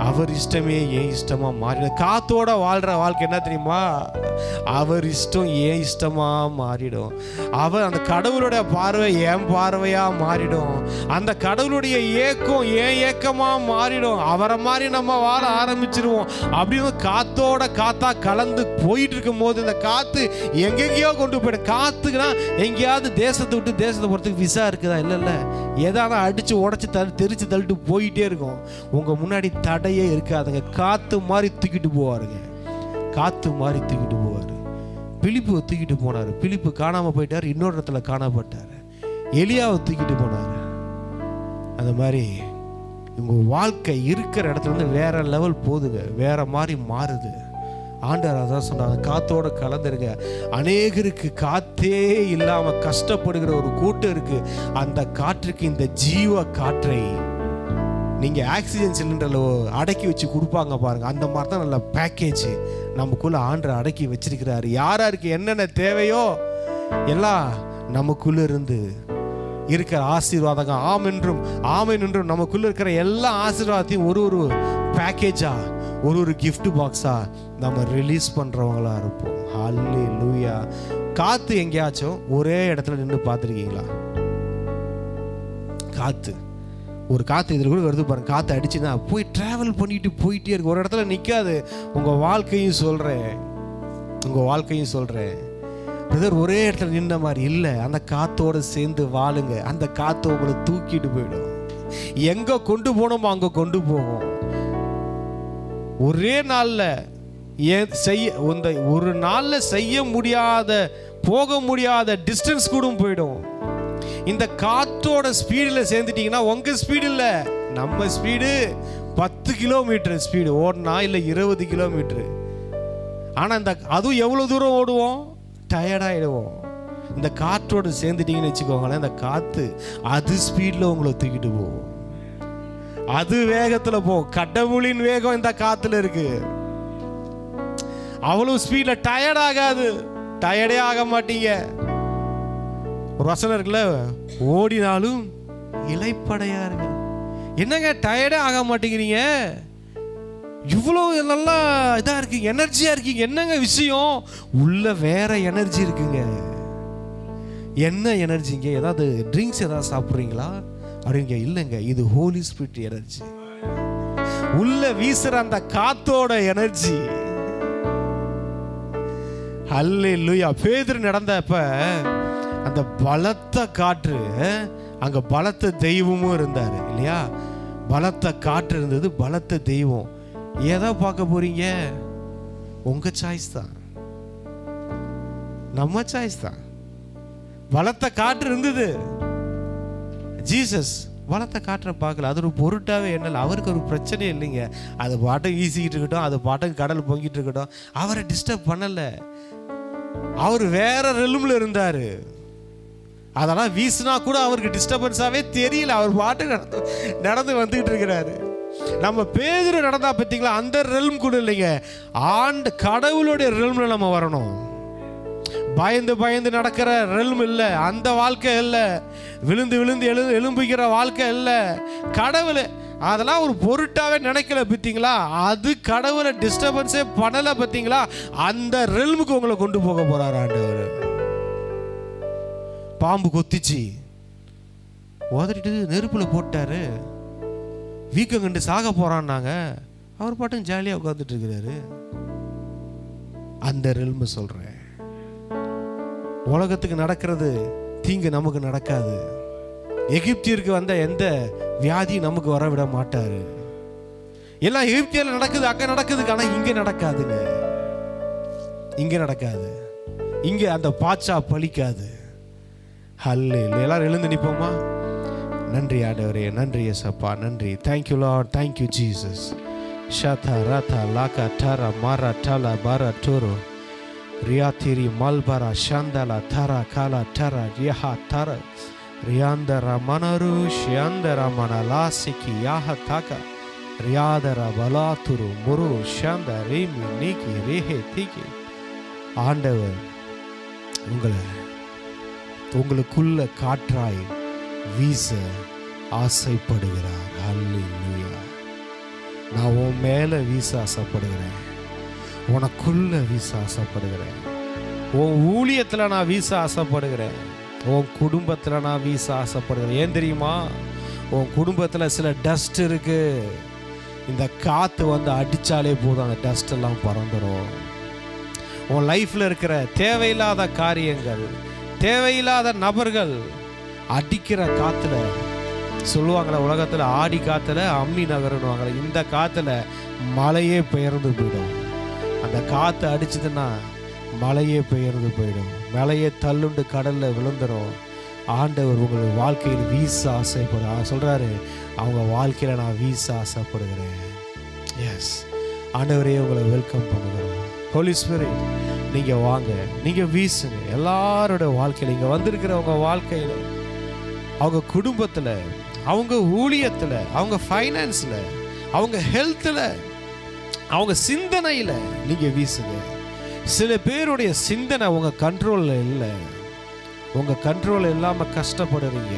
அவர் இஷ்டமே ஏன் இஷ்டமா மாறிட. காத்தோட வாழ்ற வாழ்க்கை என்ன தெரியுமா, அவர் இஷ்டம் ஏன் இஷ்டமா மாறிடும். அவர் அந்த கடவுளுடைய பார்வை என் பார்வையா மாறிடும். அந்த கடவுளுடைய ஏக்கம் ஏன் ஏக்கமா மாறிடும். அவரை மாதிரி நம்ம வாழ ஆரம்பிச்சிருவோம். அப்படின்னு காத்தோட காத்தா கலந்து போயிட்டு இருக்கும் போது இந்த காத்து எங்கெங்கேயோ கொண்டு போயிடும். காத்துக்குன்னா எங்கேயாவது தேசத்தை விட்டு தேசத்தை போறதுக்கு விசா இருக்குதா? இல்லை, ஏதாவது அடிச்சு உடச்சி தெரிச்சு தள்ளிட்டு போயிட்டே இருக்கும். உங்க முன்னாடி தடையே இருக்காதுங்க. காத்து மாதிரி தூக்கிட்டு போவாருங்க, காத்து மாதிரி தூக்கிட்டு போவாரு. பிலிப்பு தூக்கிட்டு போனாரு, பிலிப்பு காணாம போயிட்டாரு, இன்னொரு இடத்துல காணப்பட்டாரு. எலியாவை தூக்கிட்டு போனாரு. அந்த மாதிரி உங்க வாழ்க்கை இருக்கிற இடத்துல இருந்து வேற லெவல் போகுதுங்க, வேற மாதிரி மாறுது. ஆண்டவர் அதான் சொன்னாங்க, காத்தோட கலந்துருங்க. அநேகருக்கு காத்தே இல்லாம கஷ்டப்படுகிற ஒரு கூட்டம் இருக்கு. அந்த காற்றுக்கு இந்த ஜீவ காற்றை நீங்க ஆக்சிஜன் சிலிண்டர்ல அடக்கி வச்சு கொடுப்பாங்க பாருங்க, அந்த மாதிரி தான் நல்ல பேக்கேஜ் நமக்குள்ள ஆண்டவர் அடக்கி வச்சிருக்கிறாரு. யாராருக்கு என்னென்ன தேவையோ எல்லாம் நமக்குள்ள இருந்து இருக்கிற ஆசீர்வாதங்க ஆமென் என்றும் நமக்குள்ள இருக்கிற எல்லா ஆசீர்வாதத்தையும் ஒரு பேக்கேஜா, ஒரு கிஃப்ட் பாக்ஸா நம்ம ரிலீஸ் பண்றவங்களா இருப்போம். ஹல்லேலூயா. காத்து எங்கேயாச்சும் ஒரே இடத்துல நின்று பார்த்துருக்கீங்களா? காத்து, ஒரு காற்று இதில் கூட வருது பாருங்க, காற்று அடிச்சுன்னா போய் ட்ராவல் பண்ணிட்டு போயிட்டே இருக்கு, ஒரு இடத்துல நிற்காது. உங்கள் வாழ்க்கையும் சொல்கிறேன் பிரதர், ஒரே இடத்துல நின்ன மாதிரி இல்லை. அந்த காத்தோடு சேர்ந்து வாழுங்க. அந்த காற்று உங்களை தூக்கிட்டு போயிடும். எங்கே கொண்டு போகணுமோ அங்கே கொண்டு போகும். ஒரே நாளில் ஒரு நாளில் செய்ய முடியாத, போக முடியாத டிஸ்டன்ஸ் கூட போயிடும். இந்த காத்தோட ஸ்பீடில் சேர்ந்துட்டீங்கன்னா உங்க ஸ்பீடு இல்லை, நம்ம ஸ்பீடு 10 கிலோமீட்டர் ஸ்பீடு ஓடனா, இல்லை 20 கிலோமீட்டர். ஆனால் அதுவும் எவ்வளோ தூரம் ஓடுவோம், டயர்டாயிடுவோம். இந்த காற்றோடு சேர்ந்துட்டீங்கன்னு வச்சுக்கோங்களேன், இந்த காற்று அது ஸ்பீடில் உங்களை தூக்கிட்டு போகும், அது வேகத்தில் போகும். கடவுளின் வேகம் இந்த காற்றுல இருக்கு. அவ்வளவு ஸ்பீடில் டயர்ட் ஆகாது, டயர்டே ஆக மாட்டீங்க. ஒரு வசனம் இருக்குல்ல, ஓடினாலும் இளைப்படையா இருக்கு. என்னங்க டயர்டே ஆக மாட்டேங்கிறீங்க, இவ்வளோ நல்லா இதாக இருக்கீங்க, எனர்ஜியாக இருக்கீங்க, என்னங்க விஷயம்? உள்ள வேற எனர்ஜி இருக்குங்க. என்ன எனர்ஜிங்க? ஏதாவது ட்ரிங்க்ஸ் ஏதாவது சாப்பிட்றீங்களா அப்படிங்க? இல்லைங்க, இது ஹோலி ஸ்பிரிட் எனர்ஜி, உள்ள வீசுற அந்த காத்தோட எனர்ஜி. ஹல்லேலூயா. பேதுரு நடந்தப்ப அந்த பலத்த காற்று, அங்க பலத்த தெய்வமும் இருந்தாரு இல்லையா? பலத்த காற்று இருந்தது, பலத்த தெய்வம். எதை பார்க்க போறீங்க? உங்க சாய்ஸ் தான், நம்ம சாய்ஸ் தான். பலத்த காற்று இருந்தது, ஜீசஸ் பலத்த காற்றை பார்க்கல, அது ஒரு பொருட்டாவே என்னல. அவருக்கு ஒரு பிரச்சனை இல்லைங்க, அது பாட்டம் வீசிக்கிட்டு இருக்கட்டும், அது பாட்டம் கடல் பொங்கிட்டு இருக்கட்டும், அவரை டிஸ்டர்ப் பண்ணல. அவர் வேற ரெல்ம்ல இருந்தாரு. அதெல்லாம் வீசினா கூட அவருக்கு டிஸ்டர்பன்ஸாவே தெரியல. அவர் பாட்டு நடந்து வந்துகிட்டு இருக்கிறாரு. நம்ம பேதுரு நடந்தா பார்த்தீங்களா, அந்த ரெல்ம் கூட இல்லைங்க, கடவுளுடைய ரெல்ம்ல நம்ம வரணும். பயந்து பயந்து நடக்கிற ரெல்ம் இல்லை, அந்த வாழ்க்கை இல்லை. விழுந்து விழுந்து எழும்புகிற வாழ்க்கை இல்லை. கடவுள் அதெல்லாம் ஒரு பொருட்டாவே நினைக்கல பார்த்தீங்களா. அது கடவுளை டிஸ்டர்பன்ஸே பண்ணலை பார்த்தீங்களா. அந்த ரெல்முக்கு உங்களை கொண்டு போக போறாரு ஆண்டவர். பாம்பு கொத்திச்சு உதறிட்டு நெருப்புல போட்டாரு. வீக்கம் கண்டு சாக போறான்னாங்க, அவர் பாட்டும் ஜாலியா உட்காந்துட்டு இருக்கிறாரு. அந்த ரெல்மு சொல்றேன். உலகத்துக்கு நடக்கிறது தீங்கு நமக்கு நடக்காது. எகிப்தியருக்கு வந்த எந்த வியாதி நமக்கு வர விட மாட்டாரு. எல்லாம் எகிப்தியர்ல நடக்குது, அங்க நடக்குது, ஆனா இங்க நடக்காதுங்க. இங்க நடக்காது. இங்க அந்த பாச்சா பலிக்காது. ஹல்லேலூயா. எல்லாரும் எழுந்து நிப்போமா? நன்றி ஆண்டவரே, நன்றி இயேசப்பா, நன்றி. Thank you Lord, thank you Jesus. ஷதா ரதா லாகா டரா மாரா டலா பாரா டோரோ ரியாத்திரி மல்பரா ஷந்தலா தரா காலா டரா யஹா தர ரியாந்தரா மனரு ஷியாந்தரா மனலாசிக்கி யாஹ தாக்கா ரியாதரா பலாத்துரு முரு ஷந்த ரேமி நீக்கி ரேஹே தீக்கி. ஆண்டவர் உங்களுக்குள்ள காற்றாய் வீச ஆசைப்படுகிறார். ஹல்லேலூயா. நான் உன் மேல வீச ஆசைப்படுகிறேன், உனக்குள்ள வீச ஆசைப்படுகிறேன், உன் ஊழியத்துல நான் வீச ஆசைப்படுகிறேன், உன் குடும்பத்துல நான் வீச ஆசைப்படுகிறேன். ஏன் தெரியுமா? உன் குடும்பத்துல சில டஸ்ட் இருக்கு. இந்த காத்து வந்து அடிச்சாலே போதும், அந்த டஸ்ட் எல்லாம் பறந்துடும். உன் லைஃப்ல இருக்கிற தேவையில்லாத காரியங்கள், தேவையில்லாத நபர்கள் அடிக்கிற காத்துல, சொல்லுவாங்களே உலகத்துல ஆடி காத்துல அம்மி நகருன்னுவாங்களே, இந்த காத்துல மழையே பெயர்ந்து போயிடும். அந்த காத்து அடிச்சதுன்னா மழையே பெயர்ந்து போயிடும். மழையே தள்ளுண்டு கடல்ல விழுந்துடும். ஆண்டவர் உங்கள் வாழ்க்கையில் வீச சொல்றாரு, அவங்க வாழ்க்கையில நான் வீச ஆசைப்படுகிறேன். எஸ் ஆண்டவரே, உங்களை வெல்கம் பண்ணுகிறோம். ஹோலி ஸ்பிரிட், நீங்க வாங்க, நீங்க வீசுங்க. எல்லாரோட வாழ்க்கையில, இங்க வந்திருக்கிறவங்க வாழ்க்கையில, அவங்க குடும்பத்துல, அவங்க ஊழியத்துல, அவங்க ஃபைனான்ஸ்ல, அவங்க ஹெல்த்ல, அவங்க சிந்தனையில நீங்க வீசுங்க. சில பேருடைய சிந்தனை உங்க கண்ட்ரோல்ல இல்லை. உங்க கண்ட்ரோல் இல்லாம கஷ்டப்படுறீங்க.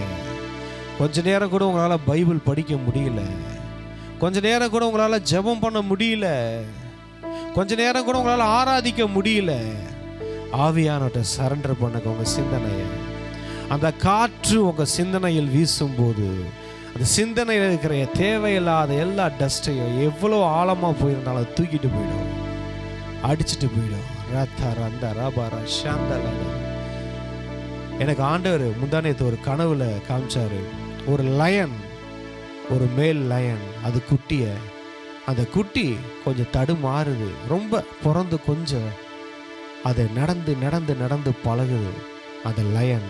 கொஞ்ச நேரம் கூட உங்களால பைபிள் படிக்க முடியல, கொஞ்ச நேரம் கூட உங்களால ஜெபம் பண்ண முடியல, கொஞ்ச நேரம் கூட உங்களால ஆராதிக்க முடியல. ஆவியானவர்கிட்ட சரண்டர் பண்ணுங்க உங்க சிந்தனையை. அந்த காற்று உங்க சிந்தனையில் வீசும்போது, அந்த சிந்தனையில் இருக்கிற தேவையில்லாத எல்லா டஸ்டையும் எவ்வளோ ஆழமாக போயிருந்தாலும் தூக்கிட்டு போயிடும், அடிச்சுட்டு போயிடும். எனக்கு ஆண்டவர் முந்தானேத்து ஒரு கனவுல காமிச்சாரு. ஒரு லயன், ஒரு மேல் லயன், அது குட்டிய, அந்த குட்டி கொஞ்சம் தடுமாறுது, ரொம்ப பிறந்து கொஞ்சம் அதை நடந்து நடந்து நடந்து பழகுது. அந்த லயன்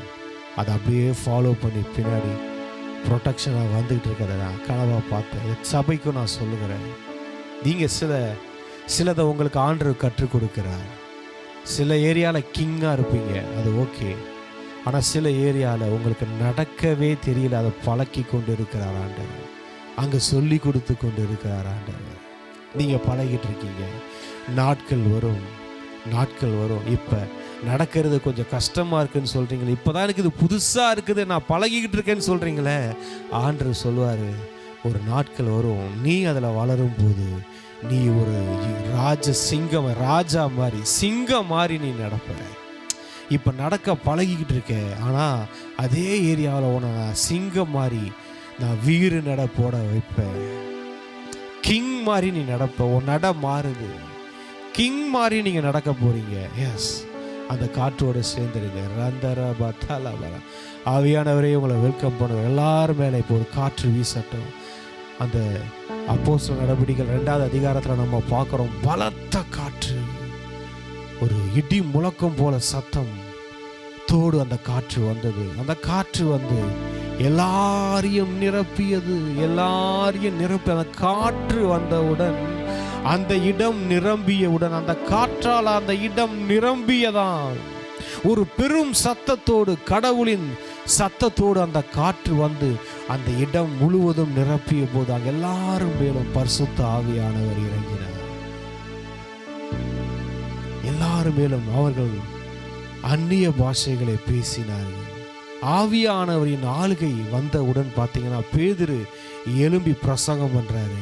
அதை அப்படியே ஃபாலோ பண்ணி பின்னாடி ப்ரொடெக்ஷனாக வந்துக்கிட்டு இருக்கிறத நான் கனவாக பார்த்தேன். சபைக்கும் நான் சொல்லுகிறேன், நீங்கள் சிலதை உங்களுக்கு ஆண்டவர் கற்றுக் கொடுக்குறார். சில ஏரியாவில் கிங்காக இருப்பீங்க, அது ஓகே. ஆனால் சில ஏரியாவில் உங்களுக்கு நடக்கவே தெரியல, அதை பழக்கி கொண்டு இருக்கிறார் ஆண்டவர். அங்கே சொல்லி கொடுத்து கொண்டு இருக்கிறார் ஆண்டவர். நீங்கள் பழகிட்டு இருக்கீங்க. நாட்கள் வரும், நாட்கள் வரும். இப்போ நடக்கிறது கொஞ்சம் கஷ்டமாக இருக்குன்னு சொல்கிறீங்களே, இப்போ தான் எனக்கு இது புதுசாக இருக்குது, நான் பழகிக்கிட்டு இருக்கேன்னு சொல்கிறீங்களே. ஆண்டவர் சொல்லுவார், ஒரு நாட்கள் வரும், நீ அதில் வளரும் போது நீ ஒரு ராஜா மாதிரி, சிங்கம் மாதிரி நீ நடப்ப. இப்போ நடக்க பழகிக்கிட்டு இருக்க, ஆனால் அதே ஏரியாவில் உன்னை நான் சிங்கம் மாதிரி நான் வீறு நட போட வைப்பேன். கிங் மாதிரி நீ நடப்ப. உன் நட மாறுது, கிங் மாதிரி நீங்கள் நடக்க போறீங்க. எஸ், அந்த காற்றோடு சேர்ந்துருங்க. ஆவியானவரே, உங்களை வெல்கம் பண்ணுவோம். எல்லாரும் மேலே இப்போ ஒரு காற்று வீசட்டும். அந்த அப்போஸ்தலர் நடவடிக்கைகள் 2வது அதிகாரத்தில் நம்ம பார்க்குறோம், பலத்த காற்று, ஒரு இடி முழக்கம் போல சத்தம் தோடு அந்த காற்று வந்தது. அந்த காற்று வந்து எல்லாரையும் நிரப்பியது, எல்லாரையும் நிரப்பி. அந்த காற்று வந்தவுடன் அந்த இடம் நிரம்பியவுடன், அந்த காற்றால் அந்த இடம் நிரம்பியதான். ஒரு பெரும் சத்தத்தோடு, கடவுளின் சத்தத்தோடு அந்த காற்று வந்து அந்த இடம் முழுவதும் நிரப்பிய போது அங்க எல்லாரும் மேலும் பரிசுத்த ஆவியானவர் இறங்கினார். எல்லாரும் மேலும் அவர்கள் அந்நிய பாஷைகளை பேசினார்கள். ஆவியானவரின் ஆளுகை வந்தவுடன் பார்த்தீங்கன்னா பேதுரு எழும்பி பிரசங்கம் பண்றாரு.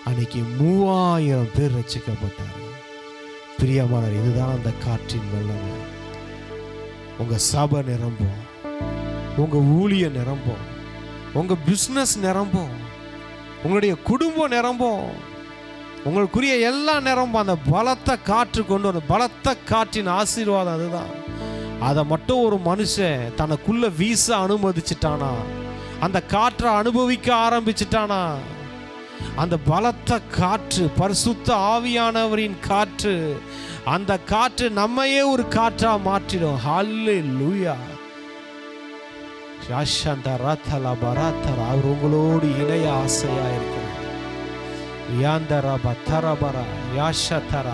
அன்னைக்கு 3000 பேர் ரட்சிக்கப்பட்டார்கள். பிரியமானவர், இதுதான் அந்த காற்றின் வல்லமை. உங்க சபை நிரம்பும், உங்க ஊழிய நிரம்பும், உங்க பிஸ்னஸ் நிரம்பும், உங்களுடைய குடும்பம் நிரம்பும், உங்களுக்குரிய எல்லாம் நிரம்பும். அந்த பலத்த காற்று கொண்டு வரும். பலத்த காற்றின் ஆசீர்வாதம் அதுதான். அதை மட்டும் ஒரு மனுஷன் தனக்குள்ள வீச அனுமதிச்சிட்டானா, அந்த காற்றை அனுபவிக்க ஆரம்பிச்சிட்டானா, அந்த பலத்த காற்று பரிசுத்த ஆவியானவரின் காற்று, அந்த காற்று நம்மையே ஒரு காற்றா மாற்றிடும். ஹல்லேலூயா. அவர் உங்களோடு இணைய ஆசையா இருக்கிறார்.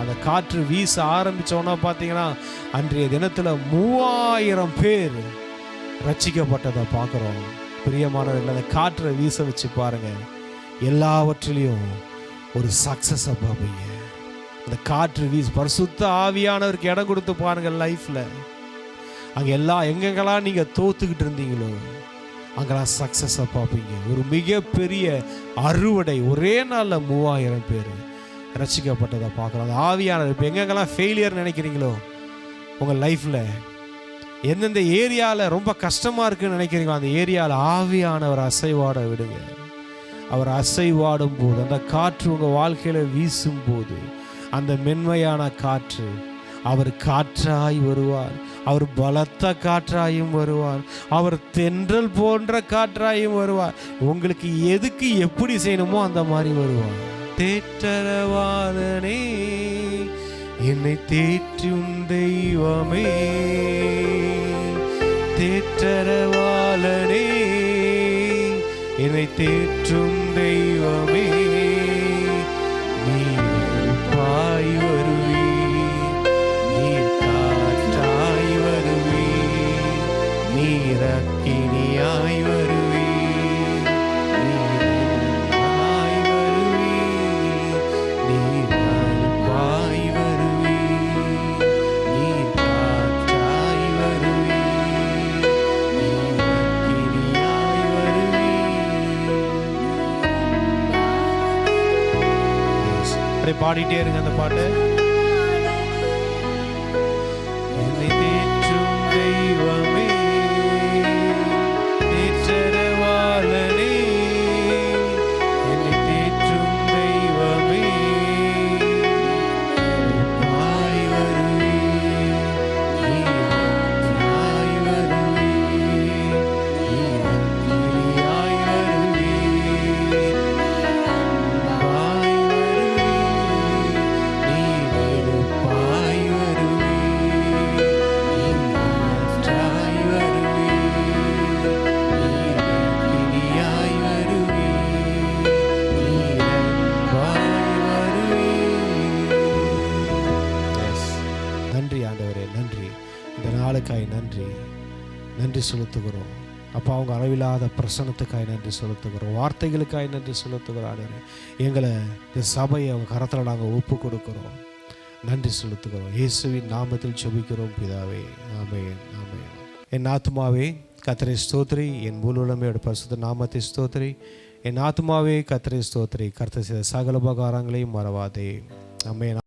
அந்த காற்று வீச ஆரம்பிச்சோன்னா பார்த்தீங்கன்னா அன்றைய தினத்துல 3000 பேர் ரட்சிக்கப்பட்டதை பார்க்குறோம். பிரியமானவர்கள், அந்த காற்றை வீச வச்சு பாருங்க, எல்லாவற்றிலையும் ஒரு சக்சஸை பார்ப்பீங்க. அந்த காற்று வீச பரிசுத்த ஆவியானவருக்கு இடம் கொடுத்து பாருங்க லைஃப்ல. அங்கே எங்கெங்கெல்லாம் நீங்க தோத்துக்கிட்டு இருந்தீங்களோ அங்கெல்லாம் சக்சஸை பார்ப்பீங்க. ஒரு மிகப்பெரிய அறுவடை, ஒரே நாளில் 3000 பேர் ரட்சிக்கப்பட்டதை பார்க்குறோம். அந்த ஆவியானவர் இப்போ எங்கெங்கெல்லாம் ஃபெயிலியர் நினைக்கிறீங்களோ உங்கள் லைஃப்பில், எந்தெந்த ஏரியாவில் ரொம்ப கஷ்டமாக இருக்குன்னு நினைக்கிறீங்களோ அந்த ஏரியாவில் ஆவியானவர் அசைவாட விடுங்க. அவர் அசைவாடும் போது, அந்த காற்று உங்கள் வாழ்க்கையில் வீசும் போது, அந்த மென்மையான காற்று அவர் காற்றாய் வருவார். அவர் பலத்த காற்றாயும் வருவார். அவர் தென்றல் போன்ற காற்றாயும் வருவார். உங்களுக்கு எதுக்கு எப்படி செய்யணுமோ அந்த மாதிரி வருவார். தேற்றரவாளனே, என்னை தேற்றும் தெய்வமே, தேற்றரவாளனே, என்னை தேற்றும் தெய்வமே, நீர் பாய் வருவி, நீர் காற்றாய் வருவி, நீர் அக்கினியாய் வருவி, நீர் வருவி, நீர் பாய் வருவி, நீர் காற்றாய் வருவி, நீர் அக்கினியாய் வருவி. பாடிட்டே இருங்க அந்த பாட்டு. என்னை தேற்றும் தெய்வமே, தேற்றரவாளனே, என்னை தேற்றும் தெய்வமே, பாய் வருவி, நீராய் வருவி, நீராய் வருவி, பாய் வருவி, நீராய் வருவி, நீராய் வருவி, நீராய் வருவி, நீராய் வருவி. நன்றி ஆண்டவரே, நன்றி. இந்த நாளுக்காய் நன்றி, நன்றி செலுத்துகிறோம் அப்பா. அவங்க அளவில்லாத பிரசனத்துக்காய் நன்றி செலுத்துகிறோம், வார்த்தைகளுக்காய் நன்றி செலுத்துகிறோம் ஆண்டவரே. எங்களை இந்த சபையை அவங்க கரத்தில் நாங்கள் ஒப்பு கொடுக்கிறோம், நன்றி செலுத்துகிறோம். இயேசுவின் நாமத்தில் ஜெபிக்கிறோம் பிதாவே, ஆமென், ஆமென். என் ஆத்துமாவே கர்த்தரை ஸ்தோத்திரி, என் முழு உலமையோட பரிசுத்த நாமத்தை ஸ்தோத்திரி. என் ஆத்துமாவே கர்த்தரை ஸ்தோத்திரி, கர்த்தர் செய்த சகல உபகாரங்களையும் மறவாதே. ஆமென்.